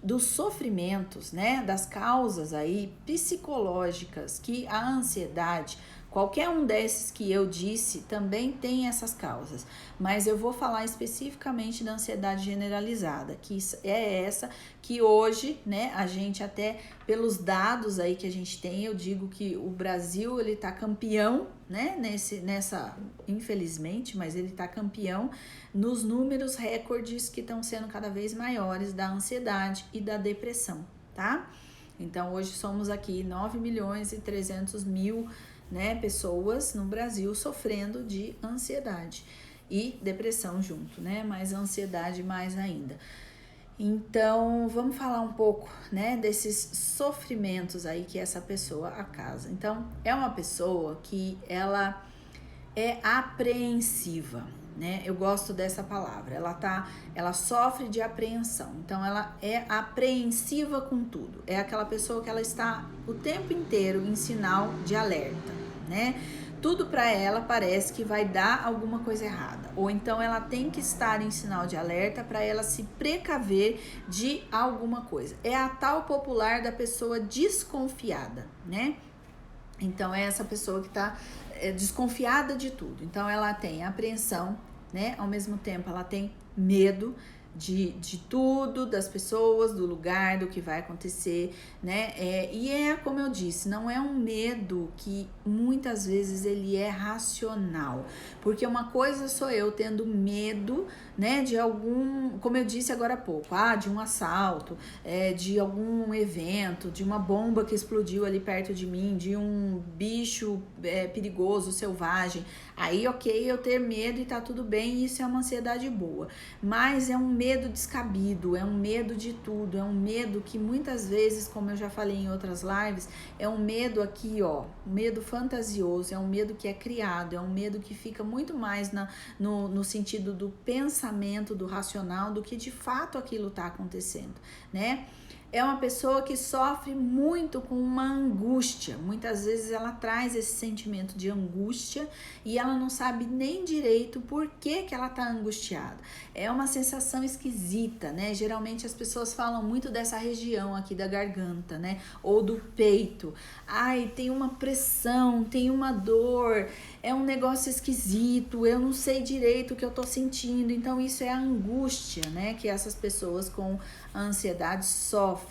dos sofrimentos, né, das causas aí psicológicas que a ansiedade, qualquer um desses que eu disse, também tem essas causas, mas eu vou falar especificamente da ansiedade generalizada, que é essa que hoje, né, a gente até pelos dados aí que a gente tem, eu digo que o Brasil, ele tá campeão, né, infelizmente, mas ele tá campeão nos números recordes que estão sendo cada vez maiores da ansiedade e da depressão, tá? Então, hoje somos aqui 9.300.000, né, pessoas no Brasil sofrendo de ansiedade e depressão junto, né, mas ansiedade mais ainda. Então, vamos falar um pouco, né, desses sofrimentos aí que essa pessoa acasa. Então, é uma pessoa que ela é apreensiva, né? Eu gosto dessa palavra. Ela sofre de apreensão. Então, ela é apreensiva com tudo. É aquela pessoa que ela está o tempo inteiro em sinal de alerta, né? Tudo para ela parece que vai dar alguma coisa errada. Ou então ela tem que estar em sinal de alerta para ela se precaver de alguma coisa. É a tal popular da pessoa desconfiada, né? Então, é essa pessoa que está desconfiada de tudo. Então, ela tem apreensão, né? Ao mesmo tempo, ela tem medo de tudo, das pessoas, do lugar, do que vai acontecer, né? E como eu disse, não é um medo que muitas vezes ele é racional, porque uma coisa sou eu tendo medo, né, de algum, como eu disse agora há pouco, de um assalto, de algum evento, de uma bomba que explodiu ali perto de mim, de um bicho perigoso, selvagem. Aí, ok, eu ter medo e tá tudo bem, isso é uma ansiedade boa, mas é um medo descabido, é um medo de tudo, é um medo que muitas vezes, como eu já falei em outras lives, é um medo aqui, ó, medo fantasioso, é um medo que é criado, é um medo que fica muito mais no sentido do pensamento, do racional, do que de fato aquilo tá acontecendo, né? É uma pessoa que sofre muito com uma angústia. Muitas vezes ela traz esse sentimento de angústia e ela não sabe nem direito por que ela tá angustiada. É uma sensação esquisita, né? Geralmente as pessoas falam muito dessa região aqui da garganta, né? Ou do peito. Ai, tem uma pressão, tem uma dor, é um negócio esquisito, eu não sei direito o que eu tô sentindo. Então isso é a angústia, né? Que essas pessoas com a ansiedade sofrem.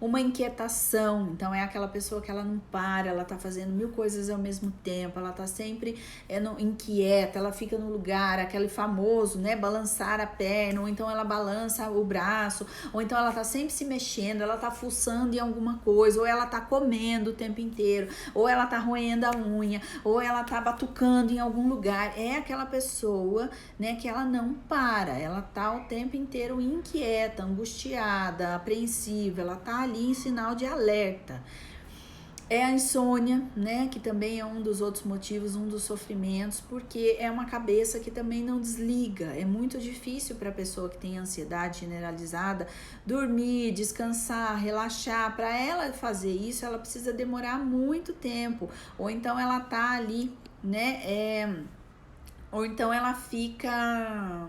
Uma inquietação, então é aquela pessoa que ela não para, ela tá fazendo mil coisas ao mesmo tempo, ela tá sempre inquieta, ela fica no lugar, aquele famoso, né, balançar a perna, ou então ela balança o braço, ou então ela tá sempre se mexendo, ela tá fuçando em alguma coisa, ou ela tá comendo o tempo inteiro, ou ela tá roendo a unha, ou ela tá batucando em algum lugar. É aquela pessoa, né, que ela não para, ela tá o tempo inteiro inquieta, angustiada, apreensiva, ela tá ali em sinal de alerta. É a insônia, né, que também é um dos outros motivos, um dos sofrimentos, porque é uma cabeça que também não desliga. É muito difícil para a pessoa que tem ansiedade generalizada dormir, descansar, relaxar. Para ela fazer isso, ela precisa demorar muito tempo, ou então ela tá ali, né, ou então ela fica...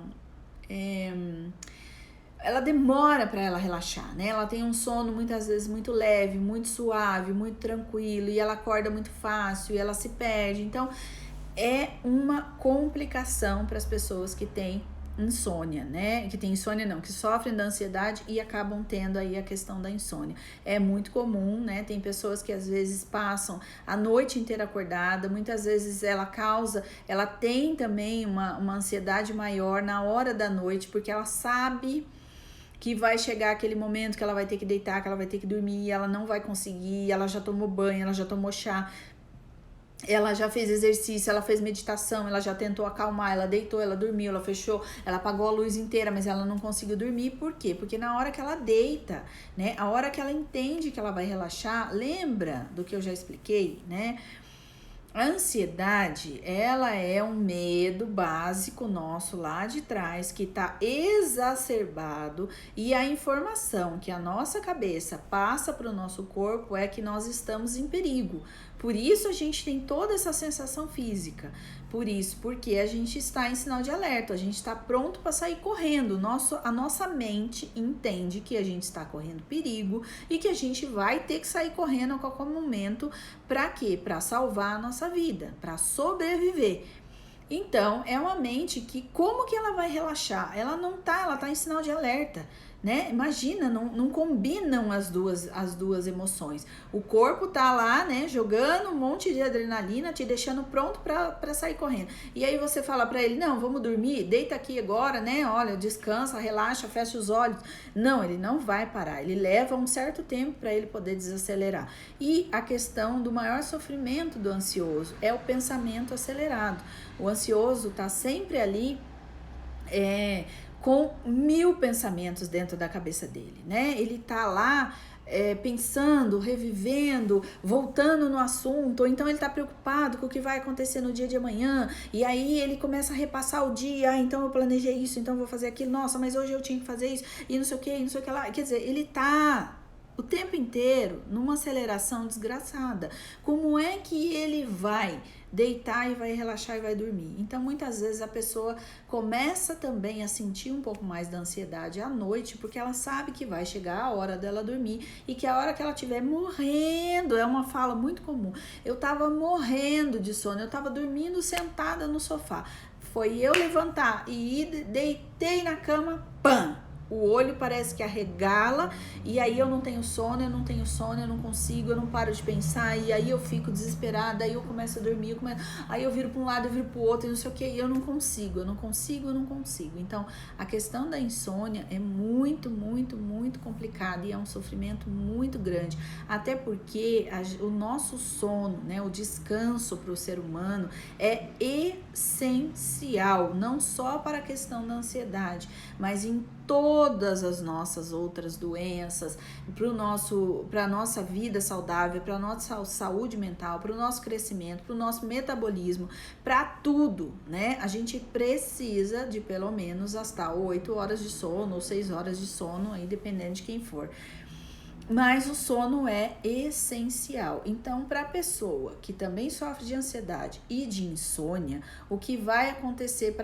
ela demora para ela relaxar, né? Ela tem um sono muitas vezes muito leve, muito suave, muito tranquilo, e ela acorda muito fácil, e ela se perde. Então, é uma complicação para as pessoas que têm insônia, né? Que tem insônia não, que sofrem da ansiedade e acabam tendo aí a questão da insônia. É muito comum, né? Tem pessoas que às vezes passam a noite inteira acordada, muitas vezes ela tem também uma ansiedade maior na hora da noite, porque ela sabe que vai chegar aquele momento que ela vai ter que deitar, que ela vai ter que dormir, ela não vai conseguir, ela já tomou banho, ela já tomou chá, ela já fez exercício, ela fez meditação, ela já tentou acalmar, ela deitou, ela dormiu, ela fechou, ela apagou a luz inteira, mas ela não conseguiu dormir. Por quê? Porque na hora que ela deita, né, a hora que ela entende que ela vai relaxar, lembra do que eu já expliquei, né? A ansiedade, ela é um medo básico nosso lá de trás que está exacerbado, e a informação que a nossa cabeça passa para o nosso corpo é que nós estamos em perigo. Por isso a gente tem toda essa sensação física. Por isso, porque a gente está em sinal de alerta, a gente está pronto para sair correndo. A nossa mente entende que a gente está correndo perigo e que a gente vai ter que sair correndo a qualquer momento. Para quê? Para salvar a nossa vida, para sobreviver. Então, é uma mente que, como que ela vai relaxar? Ela tá em sinal de alerta, né? Imagina, não combinam as duas emoções. O corpo tá lá, né, jogando um monte de adrenalina, te deixando pronto para sair correndo. E aí você fala para ele: "Não, vamos dormir, deita aqui agora, né? Olha, descansa, relaxa, fecha os olhos". Não, ele não vai parar. Ele leva um certo tempo para ele poder desacelerar. E a questão do maior sofrimento do ansioso é o pensamento acelerado. O ansioso tá sempre ali com 1000 pensamentos dentro da cabeça dele, né? Ele tá lá pensando, revivendo, voltando no assunto, ou então ele tá preocupado com o que vai acontecer no dia de amanhã, e aí ele começa a repassar o dia: então eu planejei isso, então eu vou fazer aquilo, nossa, mas hoje eu tinha que fazer isso, e não sei o que, não sei o que lá. Quer dizer, ele tá o tempo inteiro numa aceleração desgraçada. Como é que ele vai deitar e vai relaxar e vai dormir? Então, muitas vezes a pessoa começa também a sentir um pouco mais da ansiedade à noite, porque ela sabe que vai chegar a hora dela dormir e que a hora que ela estiver morrendo, é uma fala muito comum: eu tava morrendo de sono, eu tava dormindo sentada no sofá, foi eu levantar e deitei na cama, pam! O olho parece que arregala, e aí eu não tenho sono, eu não consigo, eu não paro de pensar, e aí eu fico desesperada, aí eu começo a dormir, aí eu viro para um lado, eu viro para o outro, e não sei o que, e eu não consigo. Então, a questão da insônia é muito, muito, muito complicada, e é um sofrimento muito grande, até porque o nosso sono, né, o descanso para o ser humano é essencial, não só para a questão da ansiedade, mas em todas as nossas outras doenças, para a nossa vida saudável, para a nossa saúde mental, para o nosso crescimento, para o nosso metabolismo, para tudo, né? A gente precisa de pelo menos gastar 8 horas de sono ou 6 horas de sono, aí dependendo de quem for. Mas o sono é essencial. Então, para a pessoa que também sofre de ansiedade e de insônia, o que vai acontecer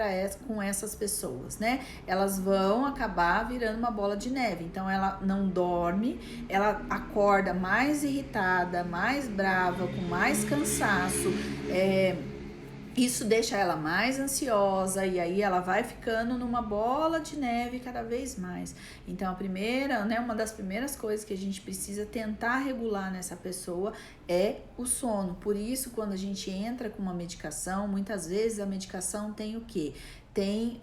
com essas pessoas, né? Elas vão acabar virando uma bola de neve. Então, ela não dorme, ela acorda mais irritada, mais brava, com mais cansaço, isso deixa ela mais ansiosa, e aí ela vai ficando numa bola de neve cada vez mais. Então, uma das primeiras coisas que a gente precisa tentar regular nessa pessoa é o sono. Por isso, quando a gente entra com uma medicação, muitas vezes a medicação tem o quê? Tem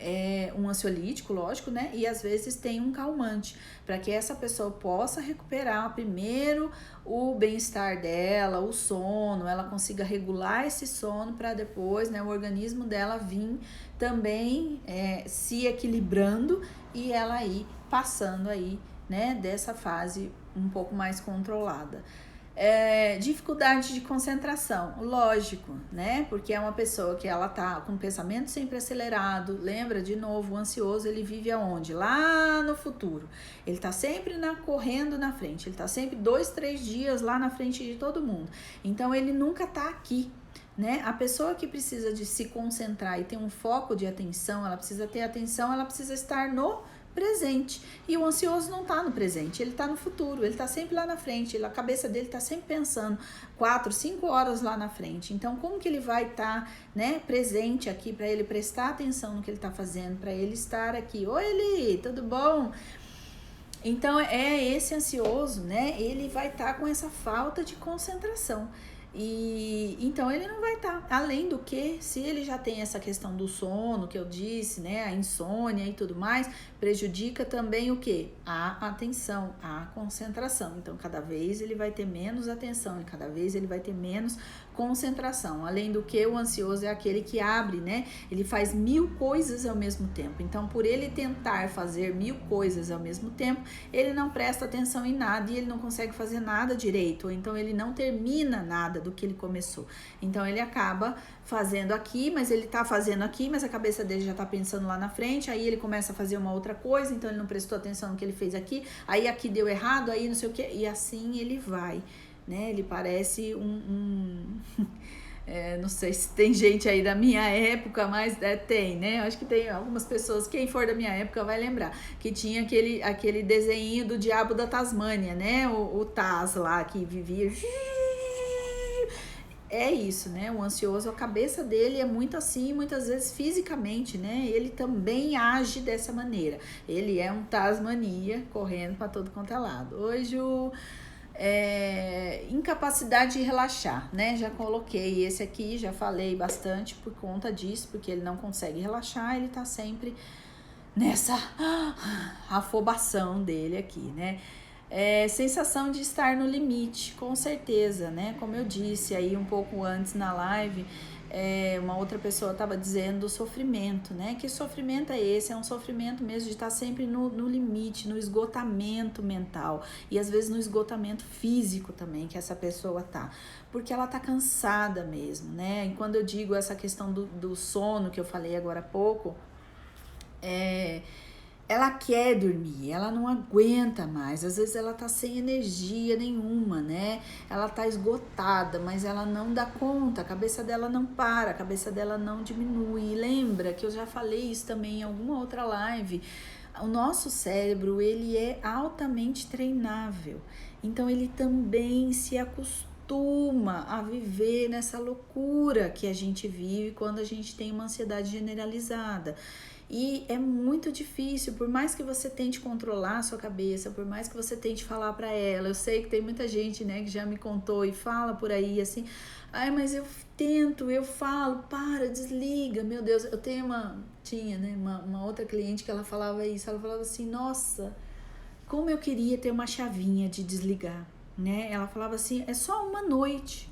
um ansiolítico, lógico, né? E às vezes tem um calmante, para que essa pessoa possa recuperar primeiro o bem-estar dela, o sono, ela consiga regular esse sono para depois, né, o organismo dela vir também se equilibrando e ela ir passando aí, né, dessa fase um pouco mais controlada. Dificuldade de concentração, lógico, né? Porque é uma pessoa que ela tá com o pensamento sempre acelerado. Lembra, de novo, o ansioso, ele vive aonde? Lá no futuro. Ele tá sempre correndo na frente, ele tá sempre 2, 3 dias lá na frente de todo mundo. Então, ele nunca tá aqui, né? A pessoa que precisa de se concentrar e ter um foco de atenção, ela precisa ter atenção, ela precisa estar no presente. E o ansioso não tá no presente, ele tá no futuro, ele tá sempre lá na frente, a cabeça dele tá sempre pensando 4, 5 horas lá na frente. Então, como que ele vai estar, né, presente aqui para ele prestar atenção no que ele tá fazendo, para ele estar aqui? Oi, Eli, tudo bom? Então, esse ansioso, né, ele vai estar com essa falta de concentração. E então ele não vai estar. Além do que, se ele já tem essa questão do sono, que eu disse, né, a insônia e tudo mais, prejudica também o que? A atenção, a concentração. Então, cada vez ele vai ter menos atenção e cada vez ele vai ter menos concentração. Além do que, o ansioso é aquele que abre, né? Ele faz 1000 coisas ao mesmo tempo. Então, por ele tentar fazer 1000 coisas ao mesmo tempo, ele não presta atenção em nada e ele não consegue fazer nada direito. Ou então, ele não termina nada do que ele começou. Então, ele acaba fazendo aqui, mas ele tá fazendo aqui, mas a cabeça dele já tá pensando lá na frente, aí ele começa a fazer uma outra coisa, então ele não prestou atenção no que ele fez aqui, aí aqui deu errado, aí não sei o que, e assim ele vai, né? Ele parece não sei se tem gente aí da minha época, mas tem, né? Eu acho que tem algumas pessoas, quem for da minha época vai lembrar, que tinha aquele desenho do Diabo da Tasmânia, né? O Taz lá, que vivia... É isso, né? O ansioso, a cabeça dele é muito assim, muitas vezes fisicamente, né? Ele também age dessa maneira. Ele é um Tasmania correndo para todo quanto é lado. Hoje incapacidade de relaxar, né? Já coloquei esse aqui, já falei bastante por conta disso, porque ele não consegue relaxar, ele tá sempre nessa afobação dele aqui, né? Sensação de estar no limite, com certeza, né? Como eu disse aí um pouco antes na live, uma outra pessoa estava dizendo do sofrimento, né? Que sofrimento é esse? É um sofrimento mesmo de estar sempre no limite, no esgotamento mental e às vezes no esgotamento físico também que essa pessoa tá, porque ela tá cansada mesmo, né? E quando eu digo essa questão do sono que eu falei agora há pouco, ela quer dormir, ela não aguenta mais, às vezes ela tá sem energia nenhuma, né? Ela tá esgotada, mas ela não dá conta, a cabeça dela não para, a cabeça dela não diminui. E lembra que eu já falei isso também em alguma outra live, o nosso cérebro, ele é altamente treinável, então ele também se acostuma a viver nessa loucura que a gente vive quando a gente tem uma ansiedade generalizada. E é muito difícil, por mais que você tente controlar a sua cabeça, por mais que você tente falar pra ela. Eu sei que tem muita gente, né, que já me contou e fala por aí assim: ai, mas eu tento, eu falo, para, desliga, meu Deus. Eu tinha, né, uma outra cliente que ela falava isso, ela falava assim: nossa, como eu queria ter uma chavinha de desligar, né? Ela falava assim: é só uma noite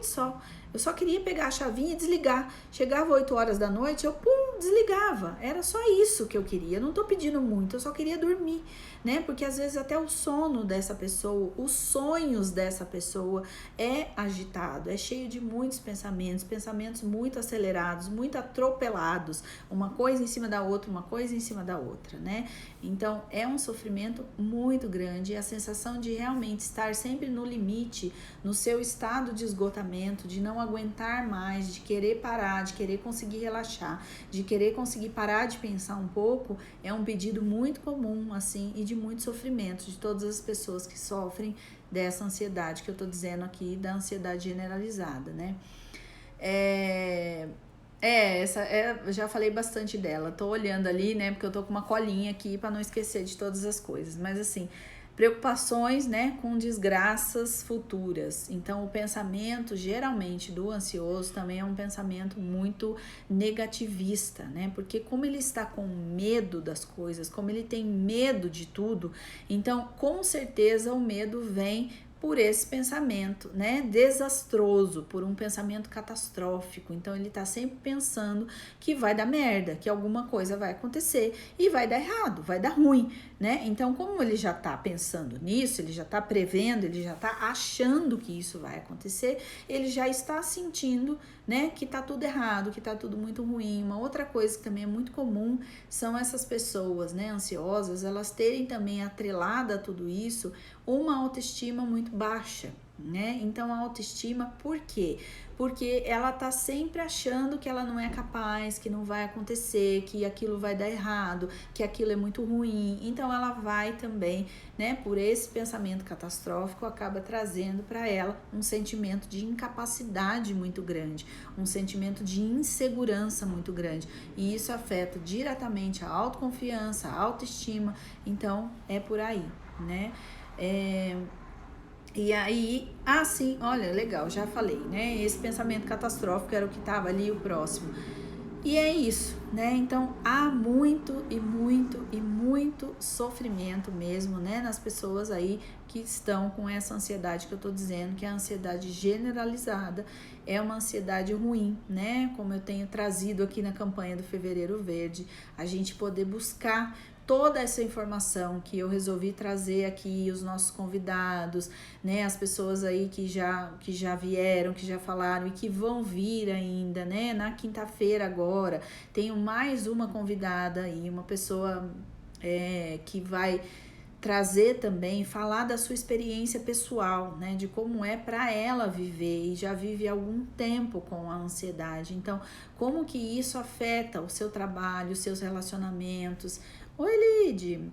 só. Eu só queria pegar a chavinha e desligar. Chegava 8 horas da noite, eu desligava. Era só isso que eu queria. Eu não tô pedindo muito, eu só queria dormir, né? Porque às vezes até o sono dessa pessoa, os sonhos dessa pessoa é agitado, é cheio de muitos pensamentos muito acelerados, muito atropelados, uma coisa em cima da outra, uma coisa em cima da outra, né? Então é um sofrimento muito grande, a sensação de realmente estar sempre no limite, no seu estado de esgotamento, de não aguentar mais, de querer parar, de querer conseguir relaxar, de querer conseguir parar de pensar um pouco, é um pedido muito comum, assim, e de muito sofrimento de todas as pessoas que sofrem dessa ansiedade que eu tô dizendo aqui, da ansiedade generalizada, né? Eu já falei bastante dela, tô olhando ali, né, porque eu tô com uma colinha aqui para não esquecer de todas as coisas, mas assim, preocupações, né, com desgraças futuras. Então, o pensamento, geralmente, do ansioso também é um pensamento muito negativista, né, porque como ele está com medo das coisas, como ele tem medo de tudo, então, com certeza, o medo vem por esse pensamento, né, desastroso, por um pensamento catastrófico. Então ele tá sempre pensando que vai dar merda, que alguma coisa vai acontecer e vai dar errado, vai dar ruim, né? Então, como ele já tá pensando nisso, ele já tá prevendo, ele já tá achando que isso vai acontecer, ele já está sentindo, né, que tá tudo errado, que tá tudo muito ruim. Uma outra coisa que também é muito comum são essas pessoas, né, ansiosas, elas terem também atrelada a tudo isso uma autoestima muito baixa, né? Então a autoestima, por quê? Porque ela tá sempre achando que ela não é capaz, que não vai acontecer, que aquilo vai dar errado, que aquilo é muito ruim. Então ela vai também, né, por esse pensamento catastrófico, acaba trazendo para ela um sentimento de incapacidade muito grande, um sentimento de insegurança muito grande. E isso afeta diretamente a autoconfiança, a autoestima. Então é por aí, né? E aí, sim, olha, legal, já falei, né? Esse pensamento catastrófico era o que estava ali, o próximo. E é isso, né? Então há muito e muito e muito sofrimento mesmo, né? Nas pessoas aí que estão com essa ansiedade que eu tô dizendo, que é a ansiedade generalizada, é uma ansiedade ruim, né? Como eu tenho trazido aqui na campanha do Fevereiro Verde, a gente poder buscar toda essa informação que eu resolvi trazer aqui, os nossos convidados, né, as pessoas aí que já vieram, que já falaram e que vão vir ainda, né, na quinta-feira agora, tenho mais uma convidada aí, uma pessoa que vai trazer também, falar da sua experiência pessoal, né, de como é para ela viver e já vive há algum tempo com a ansiedade. Então, como que isso afeta o seu trabalho, os seus relacionamentos? Oi, Lid.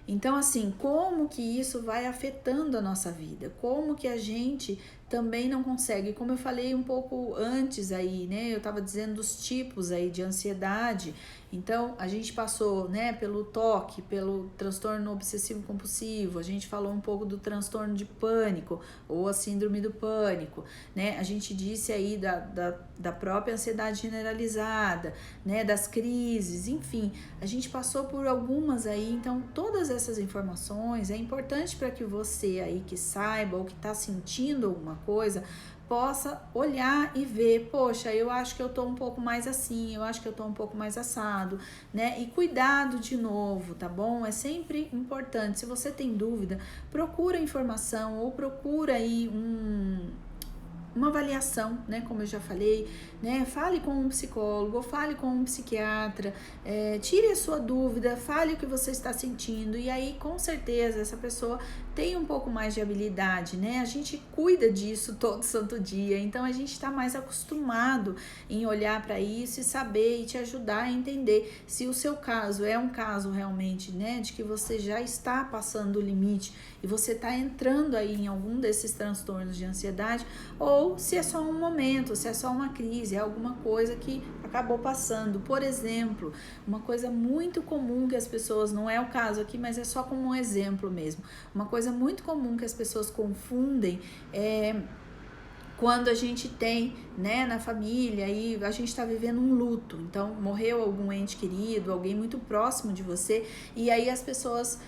Então, assim, como que isso vai afetando a nossa vida? Como que a gente também não consegue, como eu falei um pouco antes aí, né? Eu tava dizendo dos tipos aí de ansiedade. Então, a gente passou, né, pelo TOC, pelo transtorno obsessivo compulsivo, a gente falou um pouco do transtorno de pânico ou a síndrome do pânico, né? A gente disse aí da própria ansiedade generalizada, né, das crises, enfim, a gente passou por algumas aí. Então todas essas informações é importante para que você aí que saiba ou que está sentindo alguma coisa possa olhar e ver, poxa, eu acho que eu tô um pouco mais assim, eu acho que eu tô um pouco mais assado, né? E cuidado de novo, tá bom? É sempre importante. Se você tem dúvida, procura informação ou procura aí uma avaliação, né, como eu já falei, né, fale com um psicólogo, fale com um psiquiatra, tire a sua dúvida, fale o que você está sentindo e aí com certeza essa pessoa tem um pouco mais de habilidade, né, a gente cuida disso todo santo dia, então a gente está mais acostumado em olhar para isso e saber e te ajudar a entender se o seu caso é um caso realmente, né, de que você já está passando o limite e você está entrando aí em algum desses transtornos de ansiedade, ou se é só um momento, se é só uma crise, é alguma coisa que acabou passando. Por exemplo, uma coisa muito comum que as pessoas, não é o caso aqui, mas é só como um exemplo mesmo, uma coisa muito comum que as pessoas confundem é quando a gente tem, né, na família e a gente está vivendo um luto, então morreu algum ente querido, alguém muito próximo de você, e aí as pessoas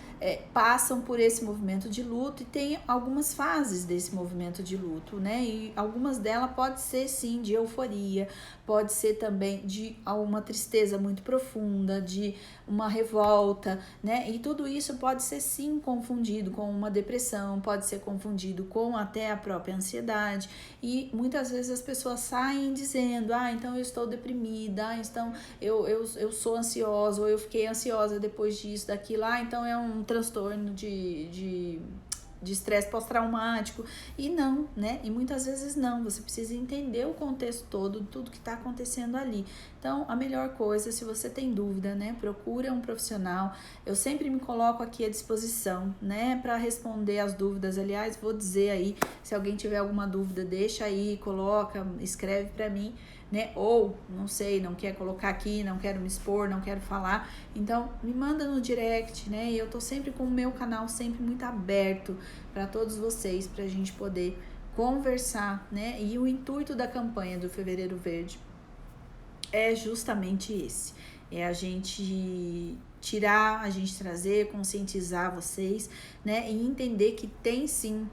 passam por esse movimento de luto e tem algumas fases desse movimento de luto, né, e algumas delas pode ser sim de euforia, pode ser também de uma tristeza muito profunda, de uma revolta, né, e tudo isso pode ser sim confundido com uma depressão, pode ser confundido com até a própria ansiedade. E muitas vezes as pessoas saem dizendo, então eu estou deprimida, então eu sou ansiosa, ou eu fiquei ansiosa depois disso, daquilo, então é um transtorno de estresse pós-traumático, e não, né? E muitas vezes não, você precisa entender o contexto todo, tudo que está acontecendo ali. Então, a melhor coisa, se você tem dúvida, né, procura um profissional. Eu sempre me coloco aqui à disposição, né, para responder as dúvidas. Aliás, vou dizer aí, se alguém tiver alguma dúvida, deixa aí, coloca, escreve para mim, né? Ou, não sei, não quer colocar aqui, não quero me expor, não quero falar, então me manda no direct, né? E eu tô sempre com o meu canal sempre muito aberto para todos vocês, pra gente poder conversar, né? E o intuito da campanha do Fevereiro Verde é justamente esse, é a gente tirar, a gente trazer, conscientizar vocês, né? E entender que tem sim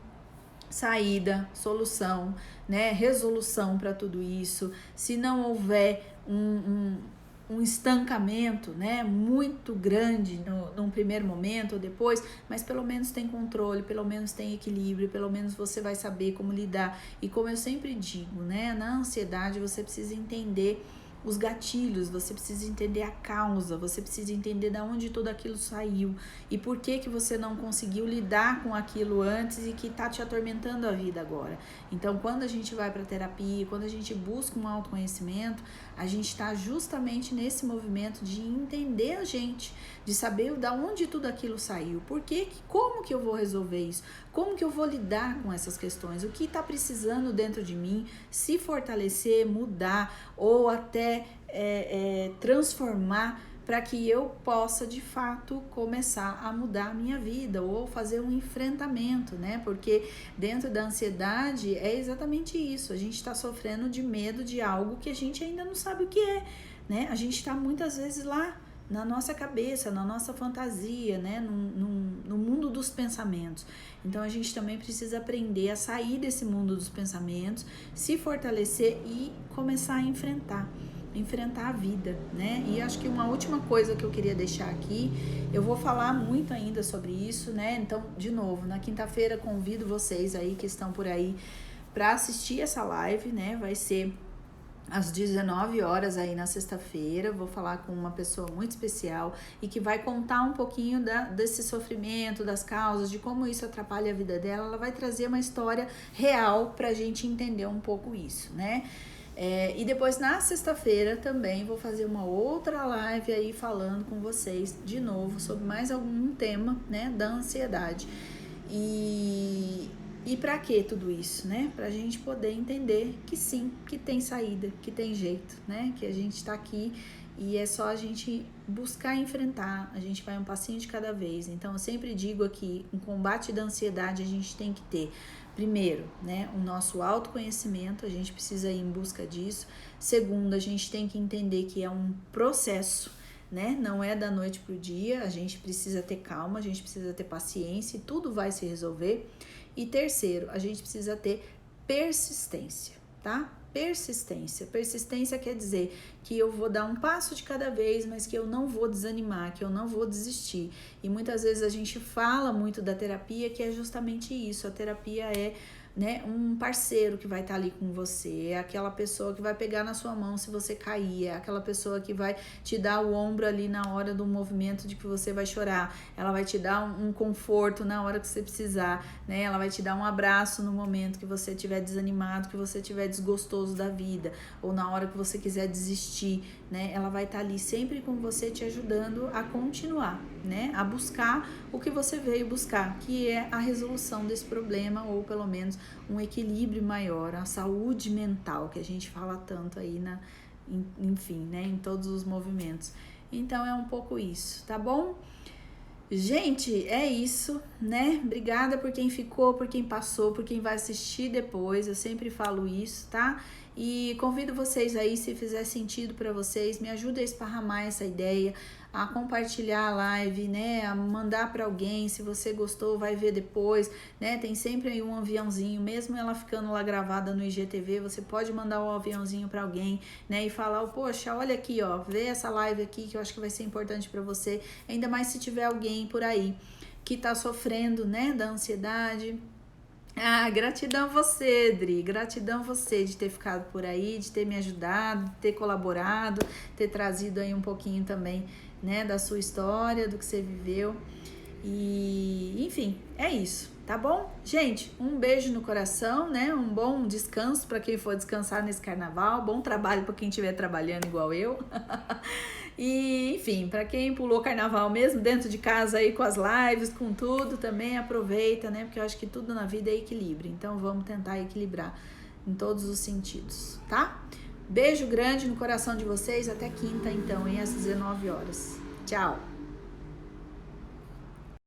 saída, solução, né, resolução para tudo isso. Se não houver um estancamento, né, muito grande num primeiro momento ou depois, mas pelo menos tem controle, pelo menos tem equilíbrio, pelo menos você vai saber como lidar. E como eu sempre digo, né, na ansiedade você precisa entender os gatilhos, você precisa entender a causa, você precisa entender de onde tudo aquilo saiu e por que você não conseguiu lidar com aquilo antes e que tá te atormentando a vida agora. Então, quando a gente vai para terapia, quando a gente busca um autoconhecimento, a gente está justamente nesse movimento de entender a gente, de saber de onde tudo aquilo saiu, por que, como que eu vou resolver isso, como que eu vou lidar com essas questões, o que está precisando dentro de mim se fortalecer, mudar ou até transformar para que eu possa de fato começar a mudar a minha vida ou fazer um enfrentamento, né? Porque dentro da ansiedade é exatamente isso, a gente está sofrendo de medo de algo que a gente ainda não sabe o que é, né? A gente está muitas vezes lá na nossa cabeça, na nossa fantasia, né? No mundo dos pensamentos. Então a gente também precisa aprender a sair desse mundo dos pensamentos, se fortalecer e começar a enfrentar a vida, né? E acho que uma última coisa que eu queria deixar aqui, eu vou falar muito ainda sobre isso, né? Então, de novo, na quinta-feira convido vocês aí que estão por aí para assistir essa live, né? Vai ser às 19 horas aí na sexta-feira, vou falar com uma pessoa muito especial e que vai contar um pouquinho desse sofrimento, das causas, de como isso atrapalha a vida dela. Ela vai trazer uma história real pra gente entender um pouco isso, né? E depois na sexta-feira também vou fazer uma outra live aí falando com vocês de novo sobre mais algum tema, né, da ansiedade. E para que tudo isso, né? Pra gente poder entender que sim, que tem saída, que tem jeito, né? Que a gente tá aqui e é só a gente buscar enfrentar, a gente vai um passinho de cada vez. Então eu sempre digo aqui, um combate da ansiedade a gente tem que ter primeiro, né, o nosso autoconhecimento, a gente precisa ir em busca disso. Segundo, a gente tem que entender que é um processo, né, não é da noite pro dia, a gente precisa ter calma, a gente precisa ter paciência e tudo vai se resolver. E terceiro, a gente precisa ter persistência, tá? Persistência. Persistência quer dizer que eu vou dar um passo de cada vez, mas que eu não vou desanimar, que eu não vou desistir. E muitas vezes a gente fala muito da terapia, que é justamente isso. A terapia é, né, um parceiro que vai estar ali com você, é aquela pessoa que vai pegar na sua mão se você cair, é aquela pessoa que vai te dar o ombro ali na hora do movimento de que você vai chorar, ela vai te dar um conforto na hora que você precisar, né? Ela vai te dar um abraço no momento que você estiver desanimado, que você estiver desgostoso da vida, ou na hora que você quiser desistir, né? Ela vai estar ali sempre com você, te ajudando a continuar, né? A buscar o que você veio buscar, que é a resolução desse problema, ou pelo menos um equilíbrio maior, a saúde mental, que a gente fala tanto aí, enfim, né, em todos os movimentos. Então é um pouco isso, tá bom? Gente, é isso, né? Obrigada por quem ficou, por quem passou, por quem vai assistir depois, eu sempre falo isso, tá? E convido vocês aí, se fizer sentido para vocês, me ajuda a esparramar essa ideia, a compartilhar a live, né, a mandar para alguém, se você gostou, vai ver depois, né, tem sempre aí um aviãozinho, mesmo ela ficando lá gravada no IGTV, você pode mandar um aviãozinho para alguém, né, e falar, poxa, olha aqui, ó, vê essa live aqui que eu acho que vai ser importante para você, ainda mais se tiver alguém por aí que tá sofrendo, né, da ansiedade. Gratidão você, Dri, gratidão você de ter ficado por aí, de ter me ajudado, de ter colaborado, ter trazido aí um pouquinho também, né, da sua história, do que você viveu. E, enfim, é isso, tá bom? Gente, um beijo no coração, né? Um bom descanso para quem for descansar nesse carnaval, bom trabalho para quem estiver trabalhando igual eu. E, enfim, para quem pulou carnaval mesmo dentro de casa aí com as lives, com tudo, também aproveita, né? Porque eu acho que tudo na vida é equilíbrio. Então vamos tentar equilibrar em todos os sentidos, tá? Beijo grande no coração de vocês, até quinta então, às 19 horas. Tchau!